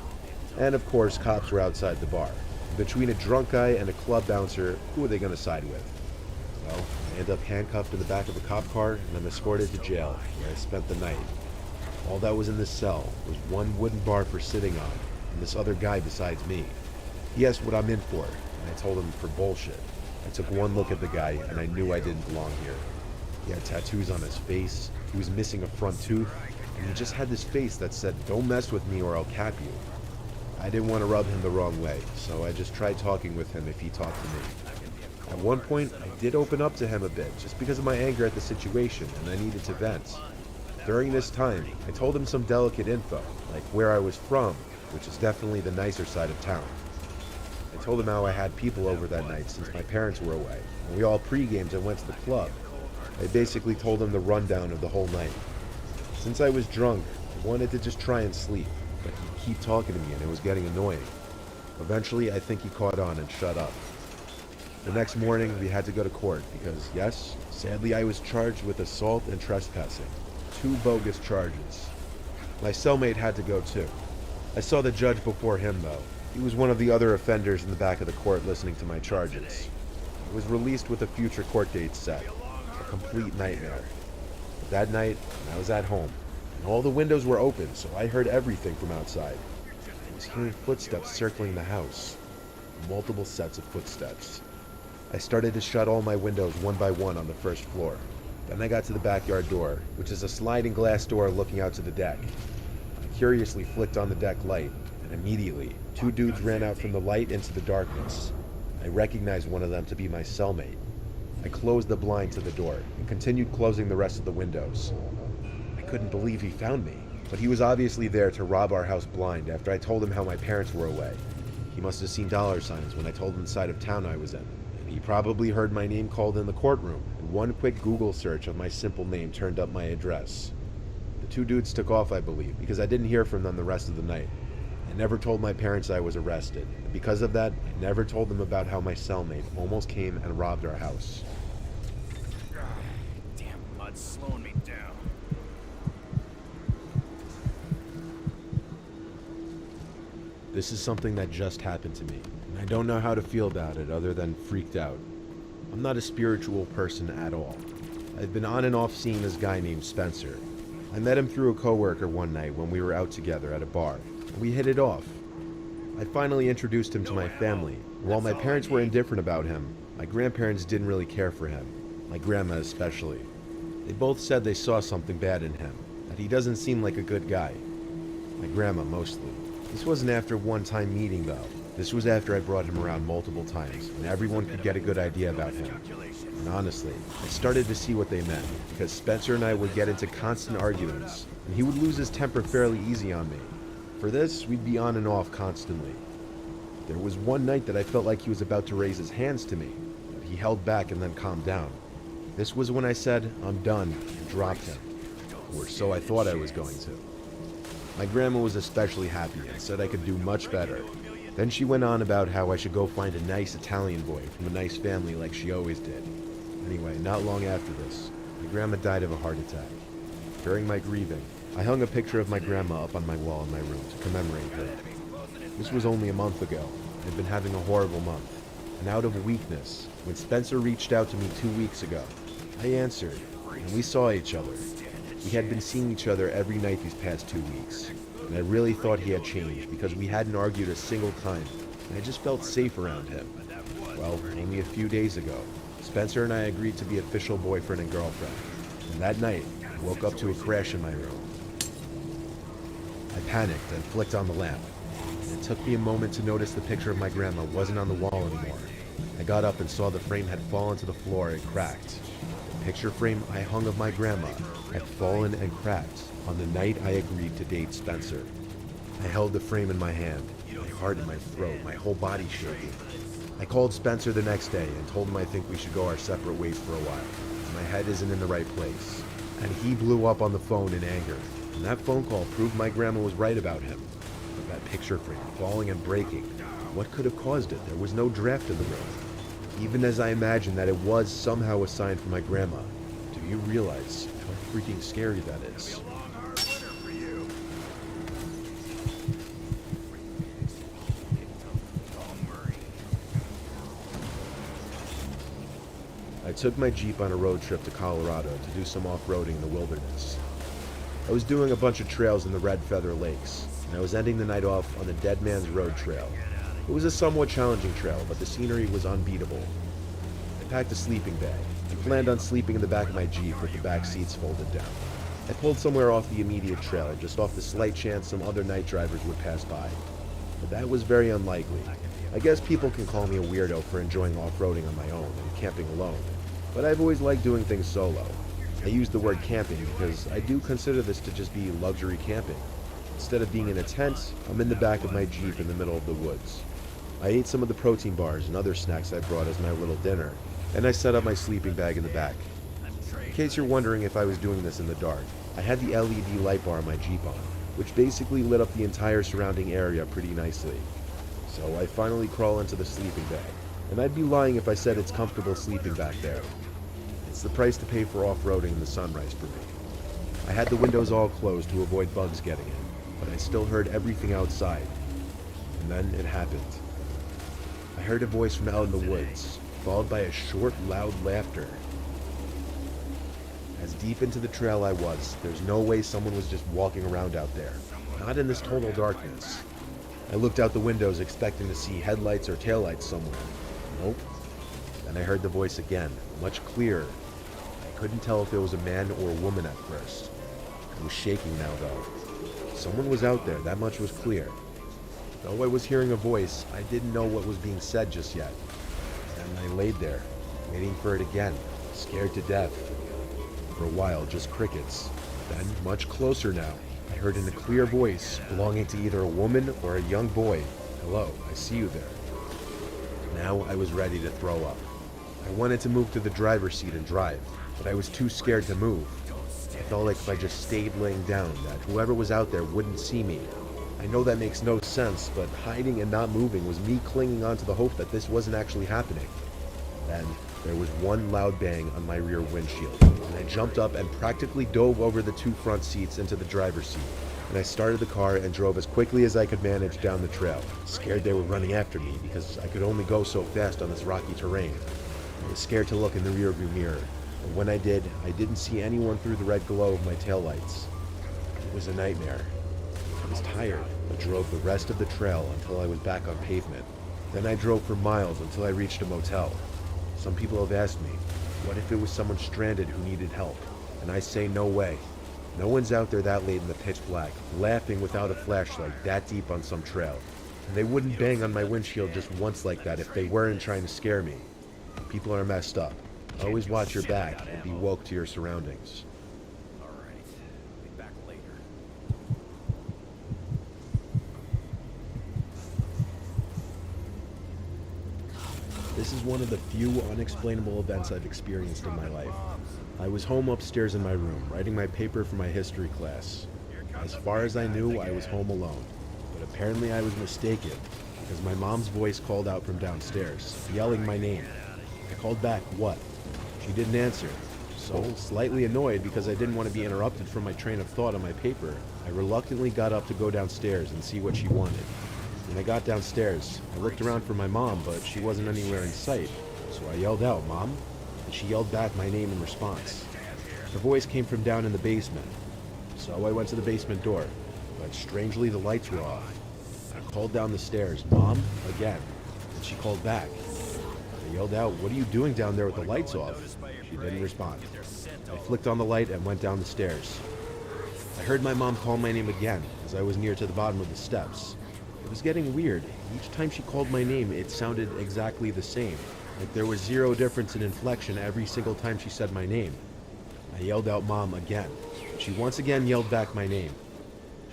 And of course, cops were outside the bar. Between a drunk guy and a club bouncer, who are they going to side with? Well, I ended up handcuffed in the back of a cop car and I'm escorted to jail, where I spent the night. All that was in this cell was one wooden bar for sitting on, and this other guy besides me. He asked what I'm in for, and I told him for bullshit. I took one look at the guy, and I knew I didn't belong here. He had tattoos on his face, he was missing a front tooth, and he just had this face that said, "Don't mess with me or I'll cap you." I didn't want to rub him the wrong way, so I just tried talking with him if he talked to me. At one point, I did open up to him a bit, just because of my anger at the situation, and I needed to vent. During this time, I told him some delicate info, like where I was from, which is definitely the nicer side of town. I told him how I had people over that night since my parents were away, and we all pre-gamed and went to the club. I basically told him the rundown of the whole night. Since I was drunk, I wanted to just try and sleep, but he'd keep talking to me and it was getting annoying. Eventually, I think he caught on and shut up. The next morning, we had to go to court because, yes, sadly I was charged with assault and trespassing. 2 bogus charges. My cellmate had to go too. I saw the judge before him though. He was one of the other offenders in the back of the court listening to my charges. I was released with a future court date set. A complete nightmare. But that night, I was at home, and all the windows were open, so I heard everything from outside. I was hearing footsteps circling the house. Multiple sets of footsteps. I started to shut all my windows one by one on the first floor. Then I got to the backyard door, which is a sliding glass door looking out to the deck. I curiously flicked on the deck light, and immediately, 2 dudes ran out from the light into the darkness. I recognized one of them to be my cellmate. I closed the blind to the door and continued closing the rest of the windows. I couldn't believe he found me, but he was obviously there to rob our house blind after I told him how my parents were away. He must have seen dollar signs when I told him the side of town I was in. He probably heard my name called in the courtroom, and one quick Google search of my simple name turned up my address. The 2 dudes took off, I believe, because I didn't hear from them the rest of the night. I never told my parents I was arrested, and because of that, I never told them about how my cellmate almost came and robbed our house. Damn mud's slowing me down. This is something that just happened to me, and I don't know how to feel about it other than freaked out. I'm not a spiritual person at all. I've been on and off seeing this guy named Spencer. I met him through a coworker one night when we were out together at a bar, and we hit it off. I finally introduced him to my family, and while my parents were indifferent about him, my grandparents didn't really care for him, my grandma especially. They both said they saw something bad in him, that he doesn't seem like a good guy. My grandma mostly. This wasn't after one-time meeting though. This was after I brought him around multiple times, and everyone could get a good idea about him. And honestly, I started to see what they meant, because Spencer and I would get into constant arguments, and he would lose his temper fairly easy on me. For this, we'd be on and off constantly. There was one night that I felt like he was about to raise his hands to me, but he held back and then calmed down. This was when I said, "I'm done," and dropped him. Or so I thought I was going to. My grandma was especially happy and said I could do much better. Then she went on about how I should go find a nice Italian boy from a nice family like she always did. Anyway, not long after this, my grandma died of a heart attack. During my grieving, I hung a picture of my grandma up on my wall in my room to commemorate her. This was only a month ago. I'd been having a horrible month. And out of weakness, when Spencer reached out to me 2 weeks ago, I answered, and we saw each other. We had been seeing each other every night these past 2 weeks. and I really thought he had changed because we hadn't argued a single time, and I just felt safe around him. Well, only a few days ago, Spencer and I agreed to be official boyfriend and girlfriend, and that night, I woke up to a crash in my room. I panicked and flicked on the lamp. It took me a moment to notice the picture of my grandma wasn't on the wall anymore. I got up and saw the frame had fallen to the floor and cracked. The picture frame I hung of my grandma had fallen and cracked on the night I agreed to date Spencer. I held the frame in my hand, my heart in my throat, my whole body shaking. I called Spencer the next day and told him I think we should go our separate ways for a while. My head isn't in the right place. And he blew up on the phone in anger. And that phone call proved my grandma was right about him. But that picture frame falling and breaking, what could have caused it? There was no draft in the room. Even as I imagined that it was somehow a sign from my grandma, do you realize how freaking scary that is? I took my Jeep on a road trip to Colorado to do some off-roading in the wilderness. I was doing a bunch of trails in the Red Feather Lakes, and I was ending the night off on the Dead Man's Road Trail. It was a somewhat challenging trail, but the scenery was unbeatable. I packed a sleeping bag and planned on sleeping in the back of my Jeep with the back seats folded down. I pulled somewhere off the immediate trail, just off the slight chance some other night drivers would pass by. But that was very unlikely. I guess people can call me a weirdo for enjoying off-roading on my own and camping alone, but I've always liked doing things solo. I use the word camping because I do consider this to just be luxury camping. Instead of being in a tent, I'm in the back of my Jeep in the middle of the woods. I ate some of the protein bars and other snacks I brought as my little dinner, and I set up my sleeping bag in the back. In case you're wondering if I was doing this in the dark, I had the LED light bar on my Jeep on, which basically lit up the entire surrounding area pretty nicely. So I finally crawl into the sleeping bag, and I'd be lying if I said it's comfortable sleeping back there. It's the price to pay for off-roading in the sunrise for me. I had the windows all closed to avoid bugs getting in, but I still heard everything outside. And then it happened. I heard a voice from out in the woods, followed by a short, loud laughter. As deep into the trail I was, there's no way someone was just walking around out there. Not in this total darkness. I looked out the windows expecting to see headlights or taillights somewhere. Nope. Then I heard the voice again, much clearer. I couldn't tell if it was a man or a woman at first. I was shaking now though. Someone was out there, that much was clear. Though I was hearing a voice, I didn't know what was being said just yet. And I laid there, waiting for it again, scared to death. For a while, just crickets. Then, much closer now, I heard in a clear voice, belonging to either a woman or a young boy, "Hello, I see you there." Now I was ready to throw up. I wanted to move to the driver's seat and drive, but I was too scared to move. I felt like if I just stayed laying down, that whoever was out there wouldn't see me. I know that makes no sense, but hiding and not moving was me clinging on to the hope that this wasn't actually happening. Then, there was one loud bang on my rear windshield, and I jumped up and practically dove over the two front seats into the driver's seat. And I started the car and drove as quickly as I could manage down the trail, scared they were running after me because I could only go so fast on this rocky terrain. I was scared to look in the rearview mirror, and when I did, I didn't see anyone through the red glow of my taillights. It was a nightmare. I was tired, but drove the rest of the trail until I was back on pavement. Then I drove for miles until I reached a motel. Some people have asked me, what if it was someone stranded who needed help? And I say no way. No one's out there that late in the pitch black, laughing without a flashlight that deep on some trail. And they wouldn't bang on my windshield just once like that if they weren't trying to scare me. People are messed up. Always watch your back and be woke to your surroundings. Alright, be back later. This is one of the few unexplainable events I've experienced in my life. I was home upstairs in my room, writing my paper for my history class. As far as I knew, I was home alone. But apparently I was mistaken, because my mom's voice called out from downstairs, yelling my name. I called back, "What?" She didn't answer. So, slightly annoyed because I didn't want to be interrupted from my train of thought on my paper, I reluctantly got up to go downstairs and see what she wanted. When I got downstairs, I looked around for my mom, but she wasn't anywhere in sight. So I yelled out, "Mom?" And she yelled back my name in response. Her voice came from down in the basement. So I went to the basement door. but strangely the lights were off. I called down the stairs, "Mom," again, and she called back. I yelled out, "What are you doing down there with the lights off?" She didn't respond. I flicked on the light and went down the stairs. I heard my mom call my name again as I was near to the bottom of the steps. It was getting weird. Each time she called my name, it sounded exactly the same. Like there was zero difference in inflection every single time she said my name. I yelled out "Mom" again. She once again yelled back my name.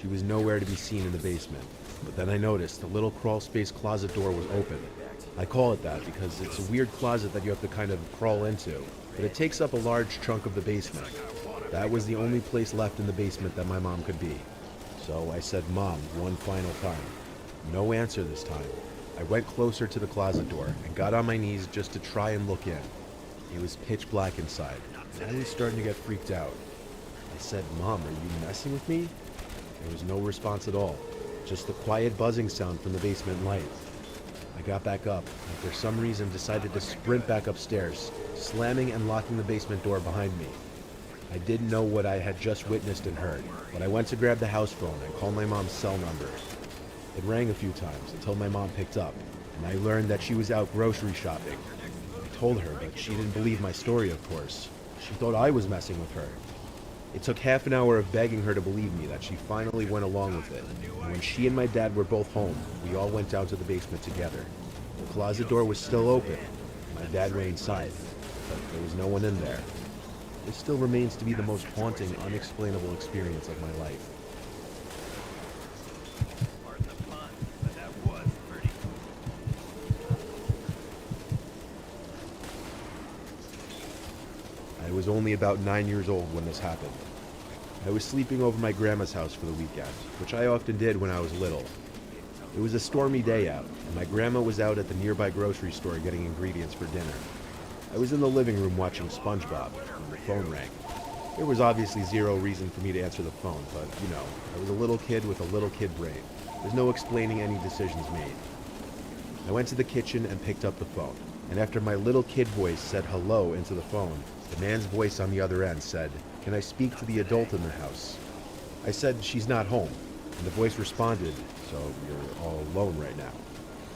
She was nowhere to be seen in the basement. But then I noticed the little crawl space closet door was open. I call it that because it's a weird closet that you have to kind of crawl into, but it takes up a large chunk of the basement. That was the only place left in the basement that my mom could be. So I said "Mom" one final time. No answer this time. I went closer to the closet door and got on my knees just to try and look in. It was pitch black inside. I was starting to get freaked out. I said, "Mom, are you messing with me?" There was no response at all, just the quiet buzzing sound from the basement light. I got back up and for some reason decided to sprint back upstairs, slamming and locking the basement door behind me. I didn't know what I had just witnessed and heard, but I went to grab the house phone and call my mom's cell number. It rang a few times until my mom picked up, and I learned that she was out grocery shopping. I told her, but she didn't believe my story, of course. She thought I was messing with her. It took half an hour of begging her to believe me that she finally went along with it, and when she and my dad were both home, we all went down to the basement together. The closet door was still open. My dad went inside, but there was no one in there. This still remains to be the most haunting, unexplainable experience of my life. Pardon the pun, but that was pretty cool. I was only about 9 years old when this happened. I was sleeping over my grandma's house for the weekend, which I often did when I was little. It was a stormy day out, and my grandma was out at the nearby grocery store getting ingredients for dinner. I was in the living room watching SpongeBob when the phone rang. There was obviously zero reason for me to answer the phone, but, you know, I was a little kid with a little kid brain. There's no explaining any decisions made. I went to the kitchen and picked up the phone, and after my little kid voice said hello into the phone, the man's voice on the other end said, "Can I speak to the adult in the house?" I said, "She's not home," and the voice responded, "So you're all alone right now?"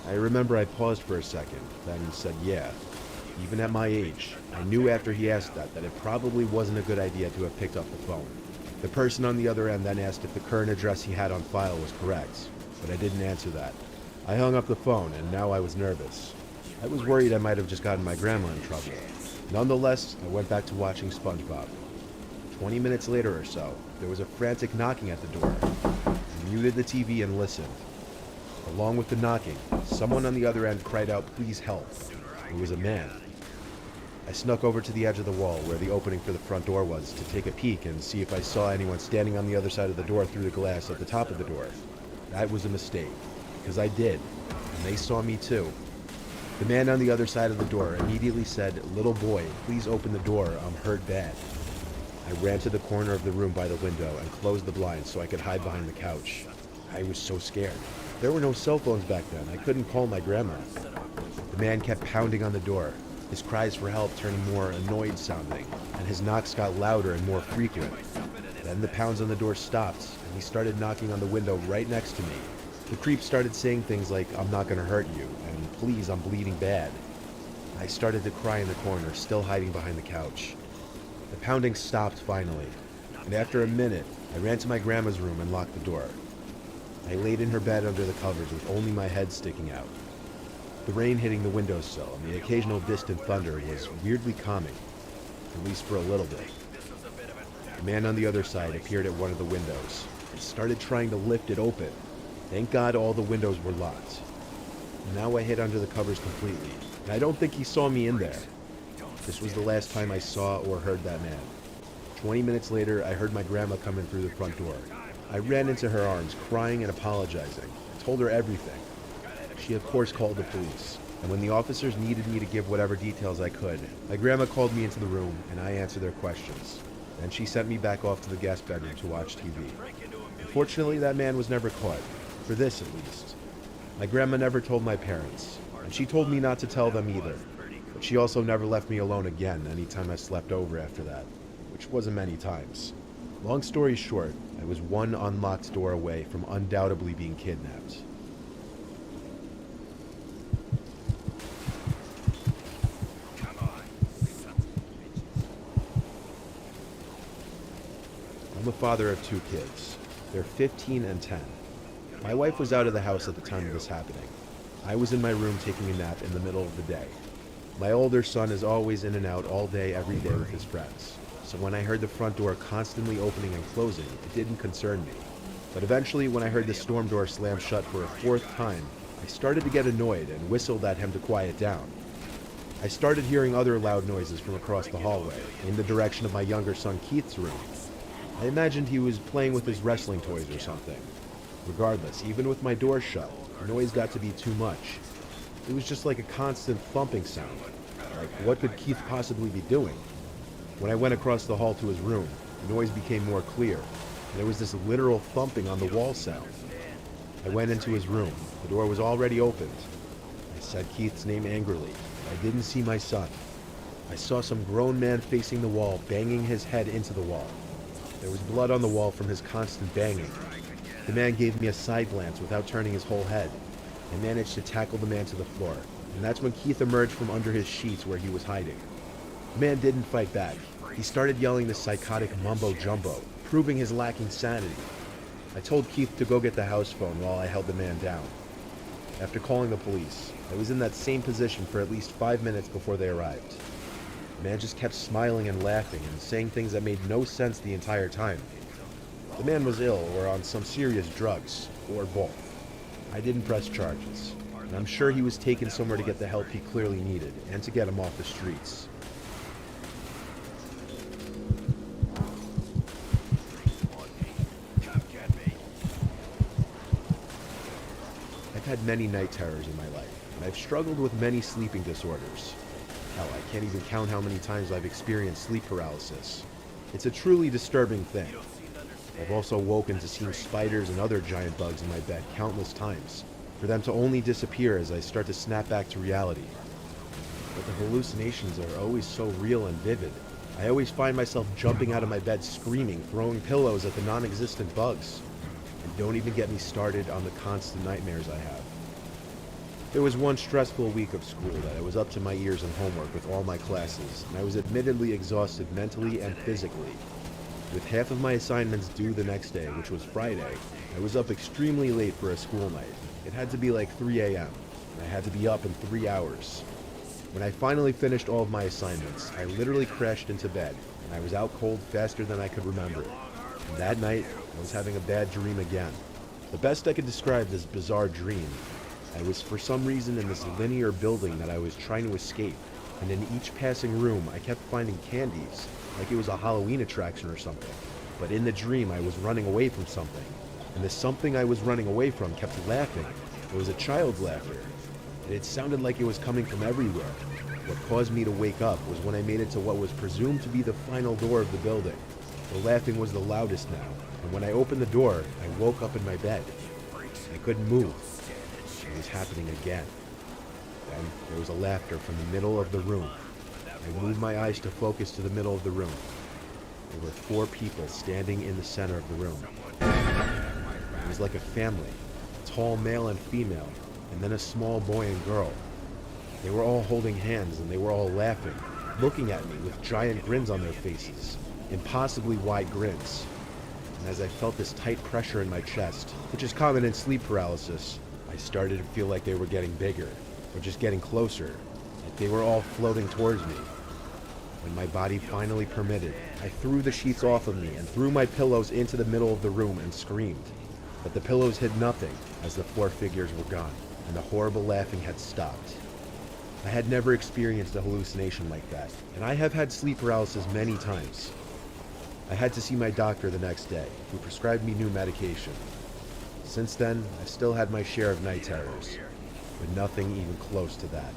I remember I paused for a second, then said, "Yeah." Even at my age, I knew after he asked that it probably wasn't a good idea to have picked up the phone. The person on the other end then asked if the current address he had on file was correct, but I didn't answer that. I hung up the phone, and now I was nervous. I was worried I might have just gotten my grandma in trouble. Nonetheless, I went back to watching SpongeBob. 20 minutes later or so, there was a frantic knocking at the door. I muted the TV and listened. Along with the knocking, someone on the other end cried out, "Please help." It was a man. I snuck over to the edge of the wall where the opening for the front door was to take a peek and see if I saw anyone standing on the other side of the door through the glass at the top of the door. That was a mistake, because I did, and they saw me too. The man on the other side of the door immediately said, "Little boy, please open the door, I'm hurt bad." I ran to the corner of the room by the window and closed the blinds so I could hide behind the couch. I was so scared. There were no cell phones back then. I couldn't call my grandma. The man kept pounding on the door, his cries for help turning more annoyed sounding, and his knocks got louder and more frequent. Then the pounds on the door stopped, and he started knocking on the window right next to me. The creep started saying things like, "I'm not gonna hurt you," and "Please, I'm bleeding bad." I started to cry in the corner, still hiding behind the couch. The pounding stopped finally, and after a minute, I ran to my grandma's room and locked the door. I laid in her bed under the covers with only my head sticking out. The rain hitting the windowsill and the occasional distant thunder was weirdly calming, at least for a little bit. The man on the other side appeared at one of the windows and started trying to lift it open. Thank God all the windows were locked. Now I hid under the covers completely, and I don't think he saw me in there. This was the last time I saw or heard that man. 20 minutes later, I heard my grandma come in through the front door. I ran into her arms, crying and apologizing. I told her everything. She of course called the police, and when the officers needed me to give whatever details I could, my grandma called me into the room and I answered their questions. Then she sent me back off to the guest bedroom to watch TV. Unfortunately, that man was never caught, for this at least. My grandma never told my parents, and she told me not to tell them either, but she also never left me alone again anytime I slept over after that, which wasn't many times. Long story short, I was one unlocked door away from undoubtedly being kidnapped. Come on, son of a bitch. I'm a father of 2 kids. They're 15 and 10. My wife was out of the house at the time of this happening. I was in my room taking a nap in the middle of the day. My older son is always in and out all day, every day with his friends. So when I heard the front door constantly opening and closing, it didn't concern me. But eventually, when I heard the storm door slam shut for a 4th time, I started to get annoyed and whistled at him to quiet down. I started hearing other loud noises from across the hallway, in the direction of my younger son Keith's room. I imagined he was playing with his wrestling toys or something. Regardless, even with my door shut, the noise got to be too much. It was just like a constant thumping sound. Like, what could Keith possibly be doing? When I went across the hall to his room, the noise became more clear, and there was this literal thumping on the wall sound. I went into his room. The door was already opened. I said Keith's name angrily. I didn't see my son. I saw some grown man facing the wall, banging his head into the wall. There was blood on the wall from his constant banging. The man gave me a side glance without turning his whole head. I managed to tackle the man to the floor, and that's when Keith emerged from under his sheets where he was hiding. The man didn't fight back. He started yelling this psychotic mumbo-jumbo, proving his lacking sanity. I told Keith to go get the house phone while I held the man down. After calling the police, I was in that same position for at least 5 minutes before they arrived. The man just kept smiling and laughing and saying things that made no sense the entire time. The man was ill or on some serious drugs, or both. I didn't press charges, and I'm sure he was taken somewhere to get the help he clearly needed, and to get him off the streets. Come get me. I've had many night terrors in my life, and I've struggled with many sleeping disorders. Hell, I can't even count how many times I've experienced sleep paralysis. It's a truly disturbing thing. I've also woken to seeing spiders and other giant bugs in my bed countless times, for them to only disappear as I start to snap back to reality. But the hallucinations are always so real and vivid. I always find myself jumping out of my bed screaming, throwing pillows at the non-existent bugs. And don't even get me started on the constant nightmares I have. There was one stressful week of school that I was up to my ears in homework with all my classes, and I was admittedly exhausted mentally and physically. With half of my assignments due the next day, which was Friday, I was up extremely late for a school night. It had to be like 3 a.m., and I had to be up in 3 hours. When I finally finished all of my assignments, I literally crashed into bed, and I was out cold faster than I could remember. And that night, I was having a bad dream again. The best I could describe this bizarre dream, I was for some reason in this linear building that I was trying to escape, and in each passing room I kept finding candies, like it was a Halloween attraction or something. But in the dream I was running away from something, and the something I was running away from kept laughing. It was a child's laughter, and it sounded like it was coming from everywhere. What caused me to wake up was when I made it to what was presumed to be the final door of the building. The laughing was the loudest now, and when I opened the door, I woke up in my bed. I couldn't move. It was happening again. Then there was a laughter from the middle of the room. I moved my eyes to focus to the middle of the room. There were 4 people standing in the center of the room. It was like a family, a tall male and female, and then a small boy and girl. They were all holding hands and they were all laughing, looking at me with giant grins on their faces, impossibly wide grins. And as I felt this tight pressure in my chest, which is common in sleep paralysis, I started to feel like they were getting bigger, or just getting closer, like they were all floating towards me. When my body finally permitted, I threw the sheets off of me and threw my pillows into the middle of the room and screamed. But the pillows hid nothing, as the 4 figures were gone, and the horrible laughing had stopped. I had never experienced a hallucination like that, and I have had sleep paralysis many times. I had to see my doctor the next day, who prescribed me new medication. Since then, I still had my share of night terrors, but nothing even close to that.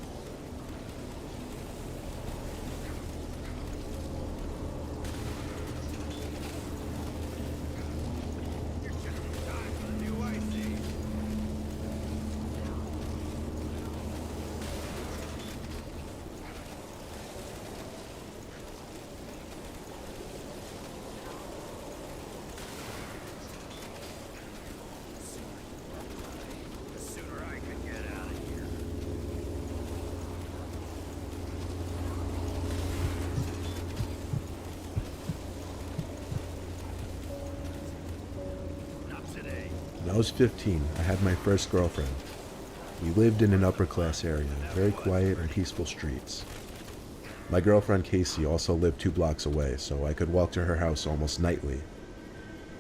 When I was 15, I had my first girlfriend. We lived in an upper-class area, very quiet and peaceful streets. My girlfriend Casey also lived 2 blocks away, so I could walk to her house almost nightly.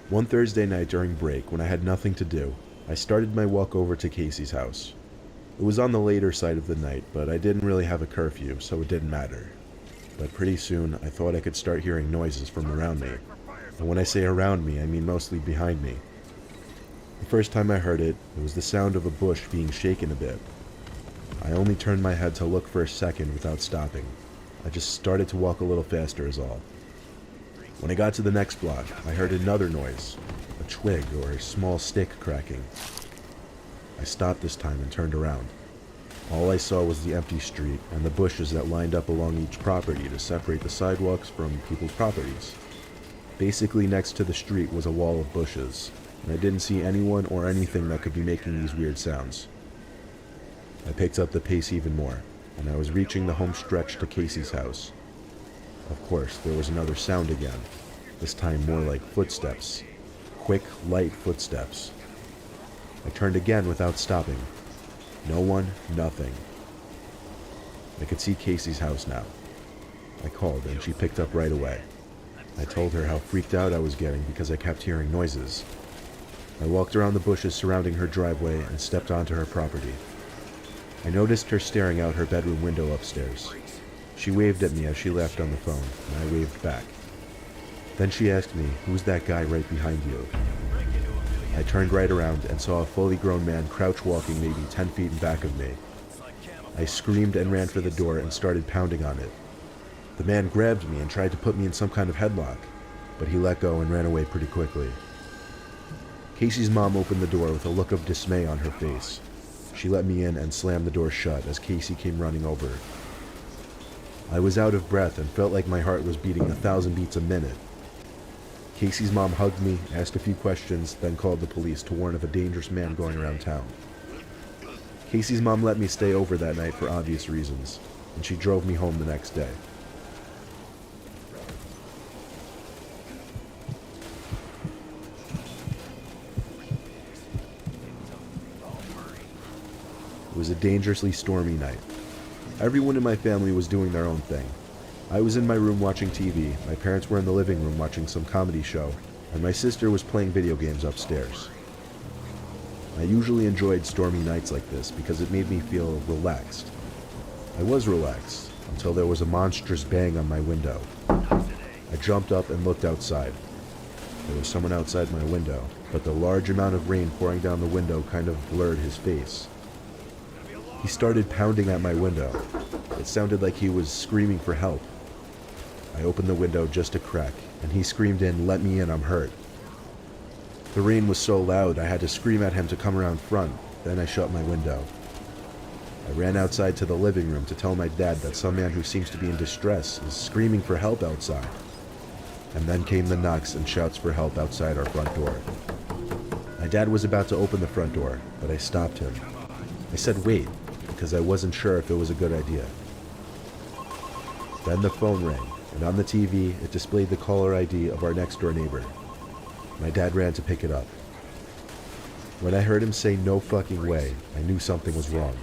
One Thursday night during break, when I had nothing to do, I started my walk over to Casey's house. It was on the later side of the night, but I didn't really have a curfew, so it didn't matter. But pretty soon, I thought I could start hearing noises from around me. And when I say around me, I mean mostly behind me. The first time I heard it, it was the sound of a bush being shaken a bit. I only turned my head to look for a second without stopping. I just started to walk a little faster is all. When I got to the next block, I heard another noise, a twig or a small stick cracking. I stopped this time and turned around. All I saw was the empty street and the bushes that lined up along each property to separate the sidewalks from people's properties. Basically next to the street was a wall of bushes, and I didn't see anyone or anything that could be making these weird sounds. I picked up the pace even more, and I was reaching the home stretch to Casey's house. Of course, there was another sound again, this time more like footsteps. Quick, light footsteps. I turned again without stopping. No one, nothing. I could see Casey's house now. I called and she picked up right away. I told her how freaked out I was getting because I kept hearing noises. I walked around the bushes surrounding her driveway and stepped onto her property. I noticed her staring out her bedroom window upstairs. She waved at me as she left on the phone, and I waved back. Then she asked me, "Who's that guy right behind you?" I turned right around and saw a fully grown man crouch walking maybe 10 feet in back of me. I screamed and ran for the door and started pounding on it. The man grabbed me and tried to put me in some kind of headlock, but he let go and ran away pretty quickly. Casey's mom opened the door with a look of dismay on her face. She let me in and slammed the door shut as Casey came running over. I was out of breath and felt like my heart was beating 1,000 beats a minute. Casey's mom hugged me, asked a few questions, then called the police to warn of a dangerous man going around town. Casey's mom let me stay over that night for obvious reasons, and she drove me home the next day. It was a dangerously stormy night. Everyone in my family was doing their own thing. I was in my room watching TV, my parents were in the living room watching some comedy show, and my sister was playing video games upstairs. I usually enjoyed stormy nights like this because it made me feel relaxed. I was relaxed until there was a monstrous bang on my window. I jumped up and looked outside. There was someone outside my window, but the large amount of rain pouring down the window kind of blurred his face. He started pounding at my window. It sounded like he was screaming for help. I opened the window just a crack, and he screamed in, "Let me in, I'm hurt." The rain was so loud I had to scream at him to come around front, then I shut my window. I ran outside to the living room to tell my dad that some man who seems to be in distress is screaming for help outside. And then came the knocks and shouts for help outside our front door. My dad was about to open the front door, but I stopped him. I said wait, because I wasn't sure if it was a good idea. Then the phone rang, and on the TV, it displayed the caller ID of our next-door neighbor. My dad ran to pick it up. When I heard him say "no fucking way," I knew something was wrong.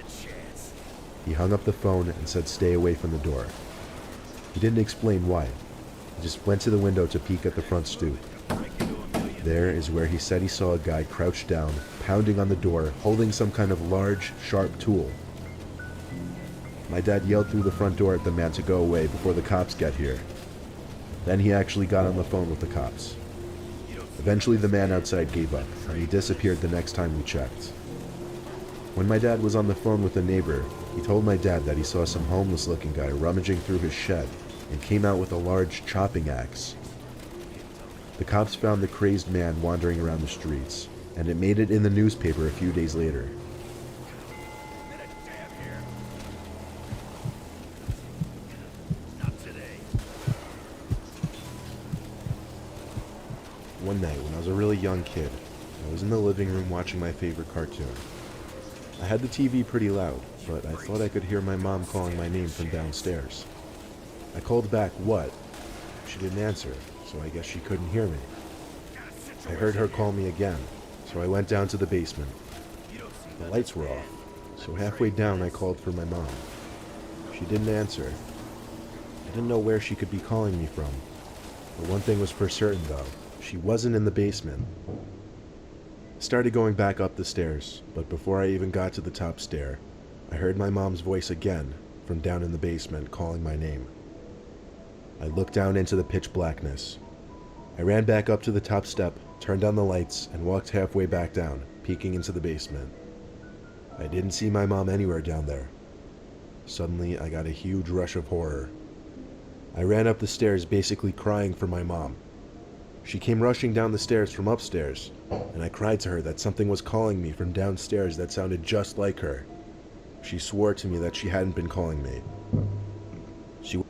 He hung up the phone and said stay away from the door. He didn't explain why. He just went to the window to peek at the front stoop. There is where he said he saw a guy crouched down, pounding on the door, holding some kind of large, sharp tool. My dad yelled through the front door at the man to go away before the cops get here. Then he actually got on the phone with the cops. Eventually the man outside gave up, and he disappeared the next time we checked. When my dad was on the phone with a neighbor, he told my dad that he saw some homeless-looking guy rummaging through his shed and came out with a large chopping axe. The cops found the crazed man wandering around the streets, and it made it in the newspaper a few days later. One night, when I was a really young kid, I was in the living room watching my favorite cartoon. I had the TV pretty loud, but I thought I could hear my mom calling my name from downstairs. I called back, "What?" She didn't answer, so I guess she couldn't hear me. I heard her call me again, so I went down to the basement. The lights were off, so halfway down I called for my mom. She didn't answer. I didn't know where she could be calling me from. But one thing was for certain though, she wasn't in the basement. I started going back up the stairs, but before I even got to the top stair, I heard my mom's voice again from down in the basement calling my name. I looked down into the pitch blackness. I ran back up to the top step, turned on the lights, and walked halfway back down, peeking into the basement. I didn't see my mom anywhere down there. Suddenly, I got a huge rush of horror. I ran up the stairs basically crying for my mom. She came rushing down the stairs from upstairs, and I cried to her that something was calling me from downstairs that sounded just like her. She swore to me that she hadn't been calling me. She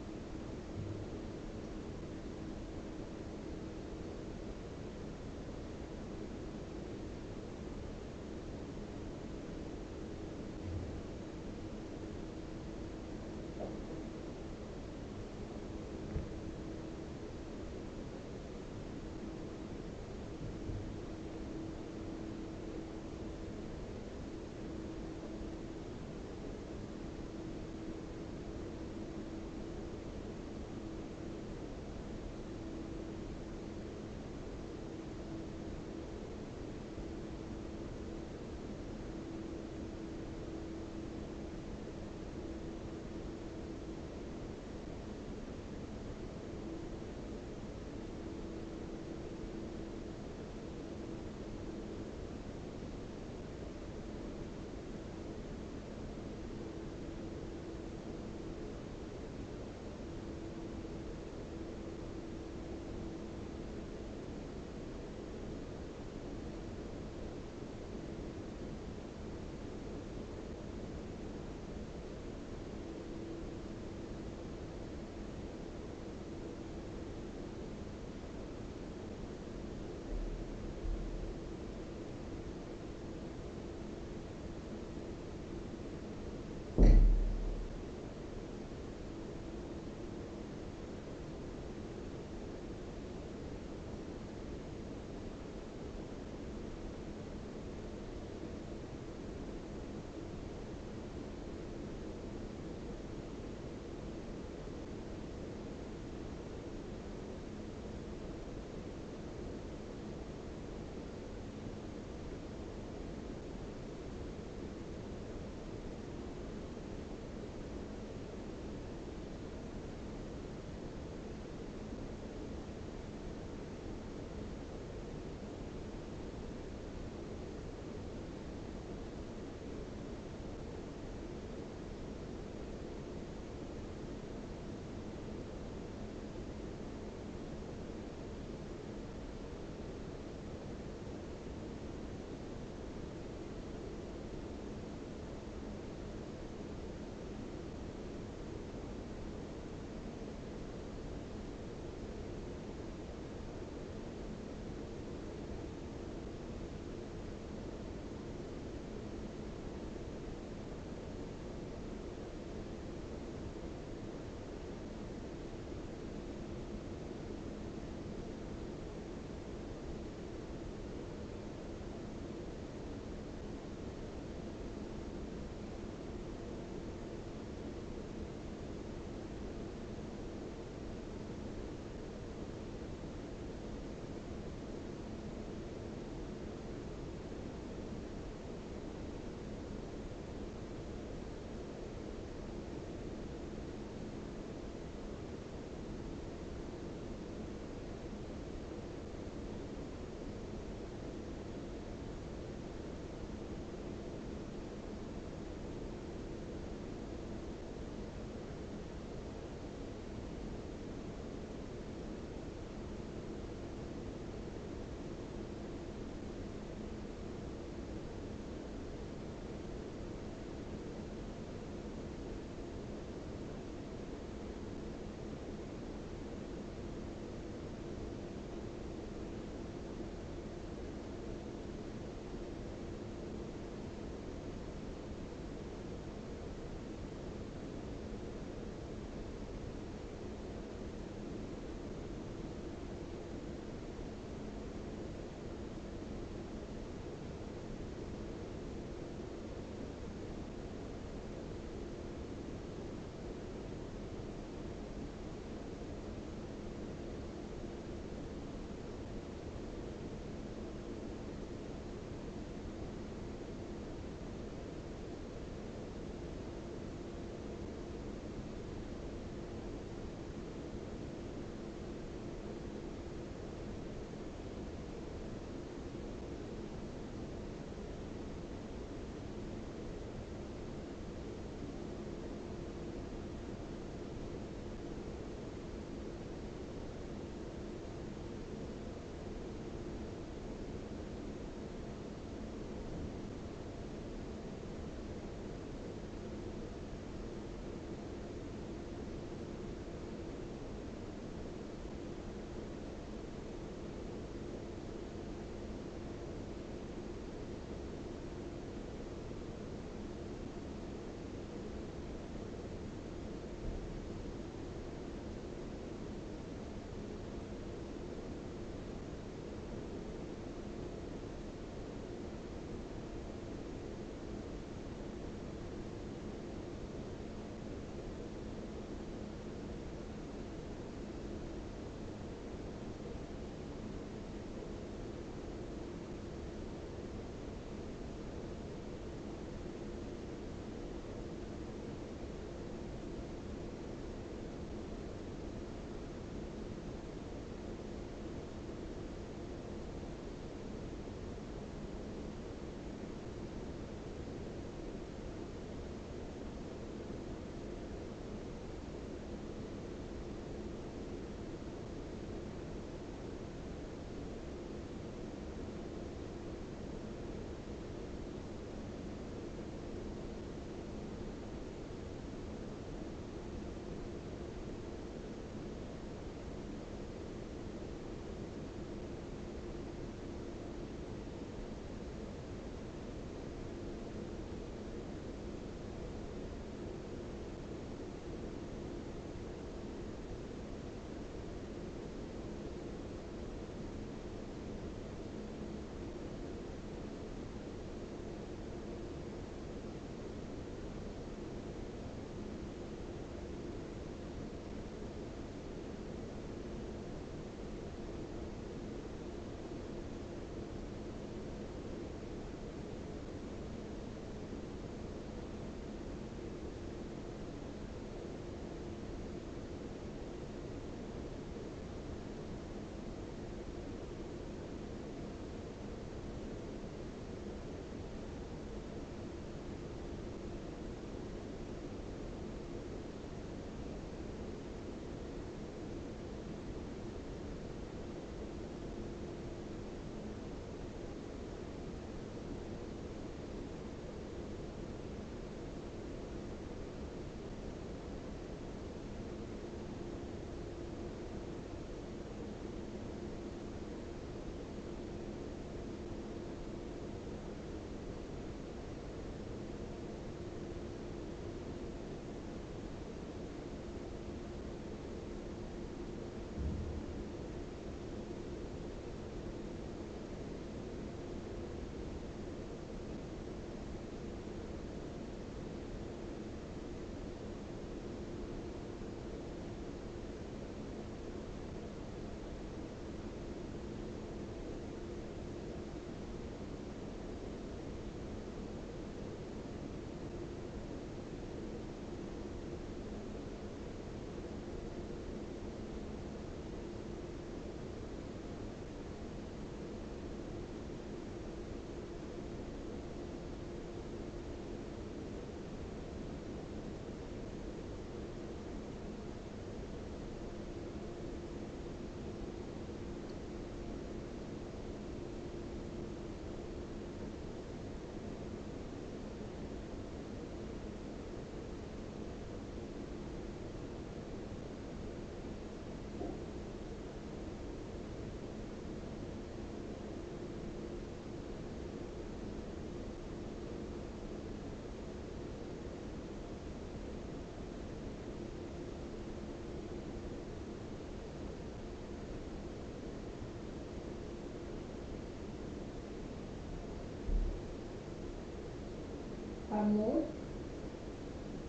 Hamud.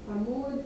Hamud.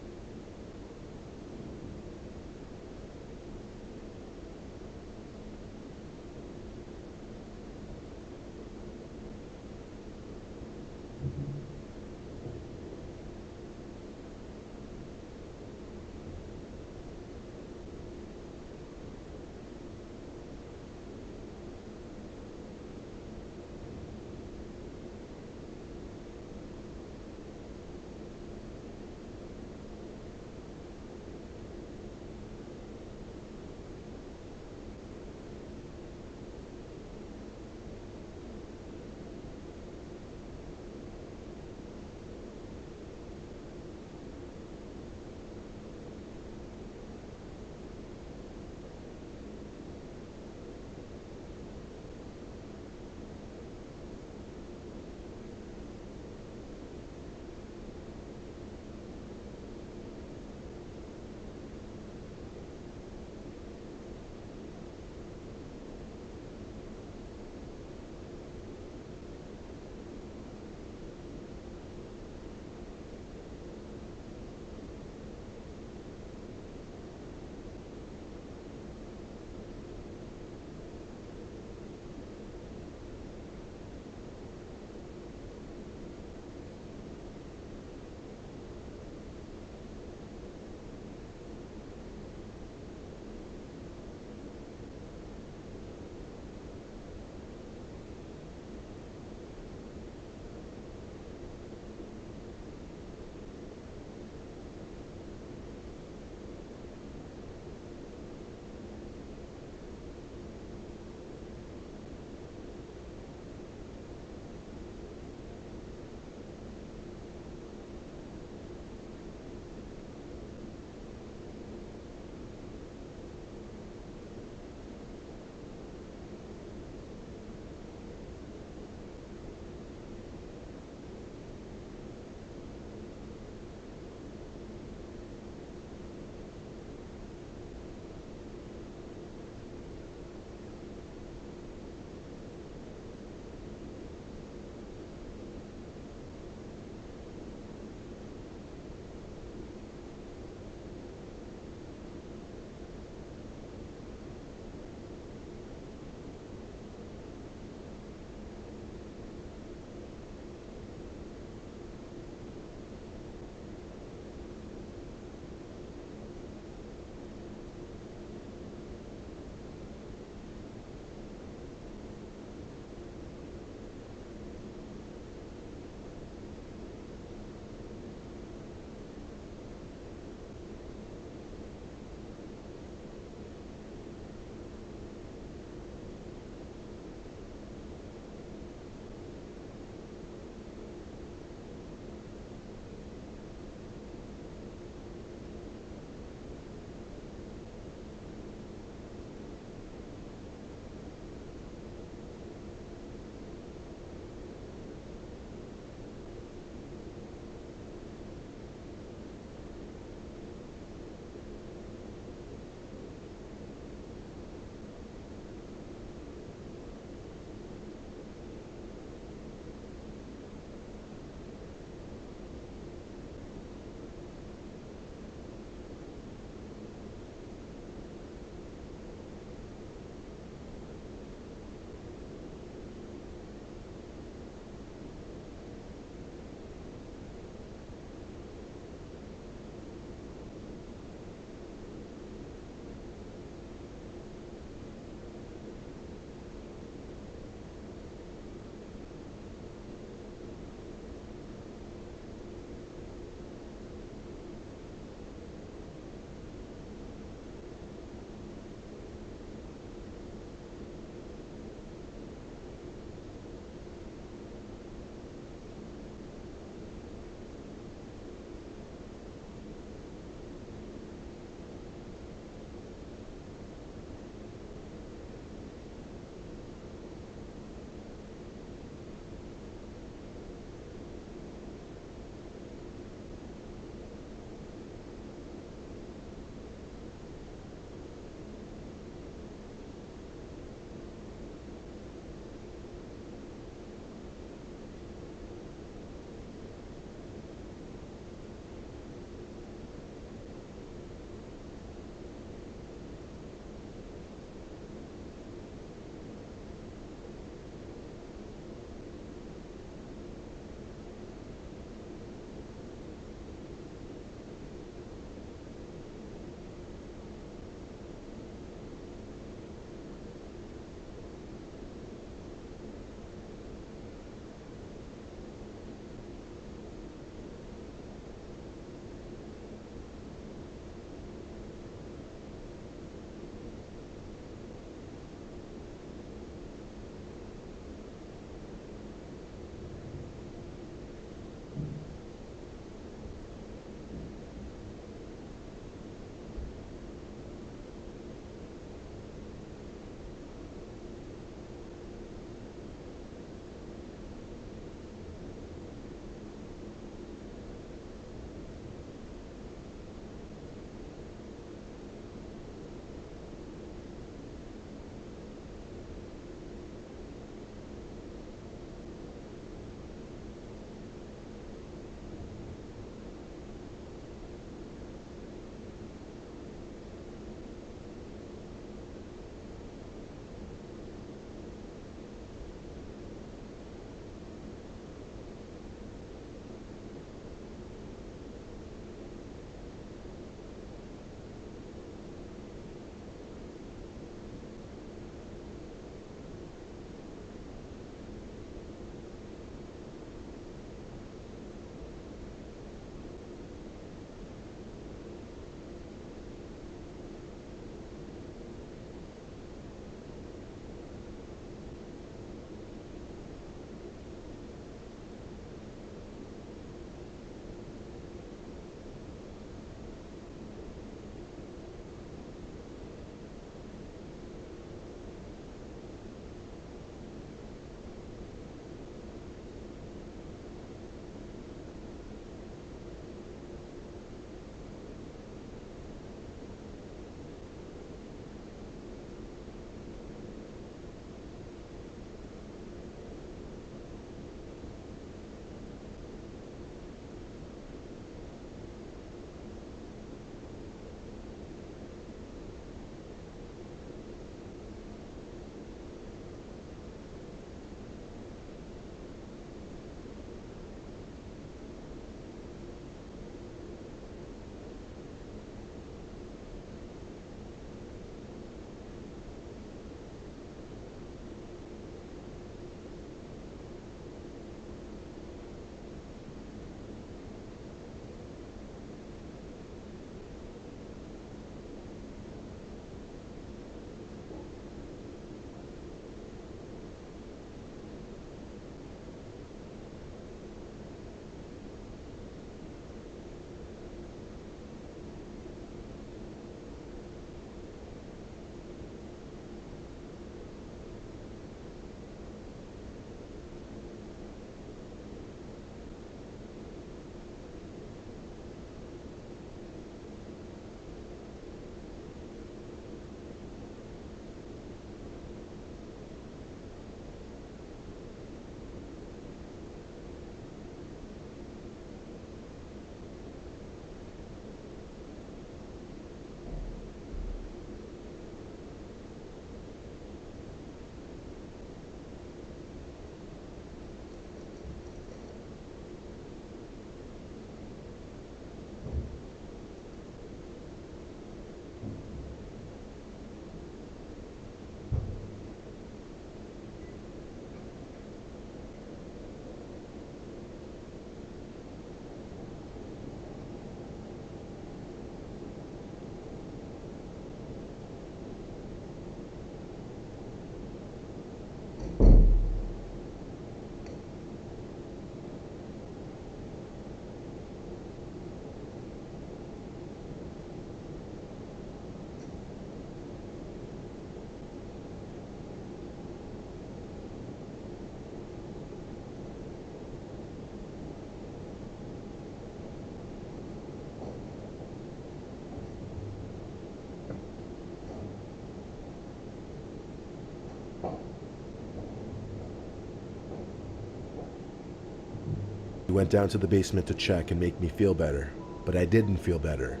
went down to the basement to check and make me feel better, but I didn't feel better.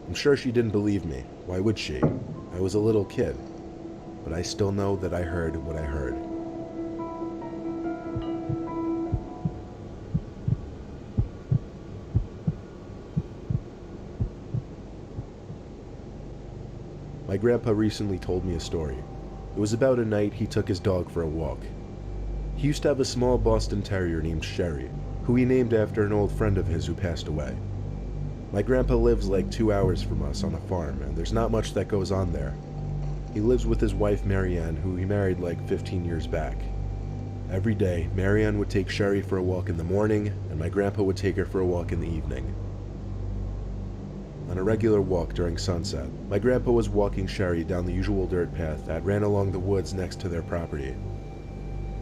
I'm sure she didn't believe me. Why would she? I was a little kid. But I still know that I heard what I heard. My grandpa recently told me a story. It was about a night he took his dog for a walk. He used to have a small Boston Terrier named Sherry, who he named after an old friend of his who passed away. My grandpa lives like 2 hours from us on a farm, and there's not much that goes on there. He lives with his wife Marianne, who he married like 15 years back. Every day, Marianne would take Sherry for a walk in the morning, and my grandpa would take her for a walk in the evening. On a regular walk during sunset, my grandpa was walking Sherry down the usual dirt path that ran along the woods next to their property.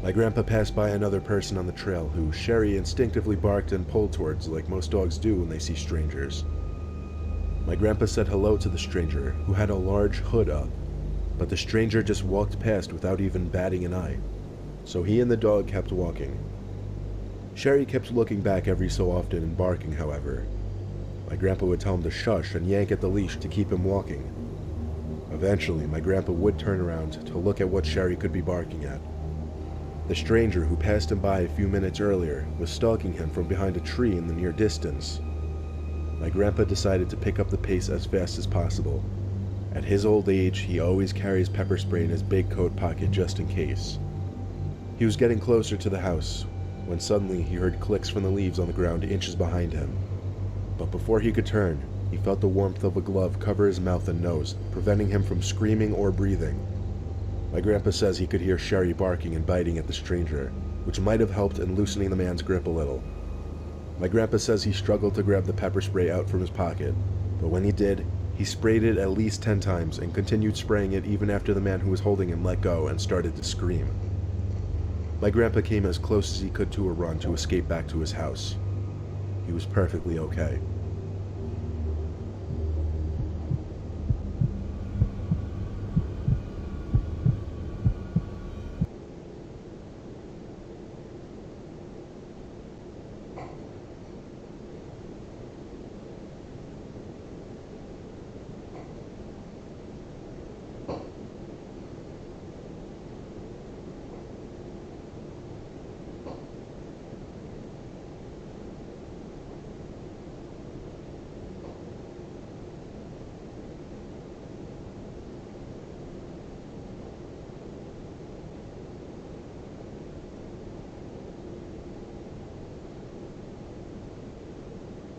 My grandpa passed by another person on the trail who Sherry instinctively barked and pulled towards like most dogs do when they see strangers. My grandpa said hello to the stranger, who had a large hood up, but the stranger just walked past without even batting an eye, so he and the dog kept walking. Sherry kept looking back every so often and barking, however. My grandpa would tell him to shush and yank at the leash to keep him walking. Eventually, my grandpa would turn around to look at what Sherry could be barking at. The stranger, who passed him by a few minutes earlier, was stalking him from behind a tree in the near distance. My grandpa decided to pick up the pace as fast as possible. At his old age, he always carries pepper spray in his big coat pocket just in case. He was getting closer to the house when suddenly he heard clicks from the leaves on the ground inches behind him. But before he could turn, he felt the warmth of a glove cover his mouth and nose, preventing him from screaming or breathing. My grandpa says he could hear Sherry barking and biting at the stranger, which might have helped in loosening the man's grip a little. My grandpa says he struggled to grab the pepper spray out from his pocket, but when he did, he sprayed it at least 10 times and continued spraying it even after the man who was holding him let go and started to scream. My grandpa came as close as he could to a run to escape back to his house. He was perfectly okay.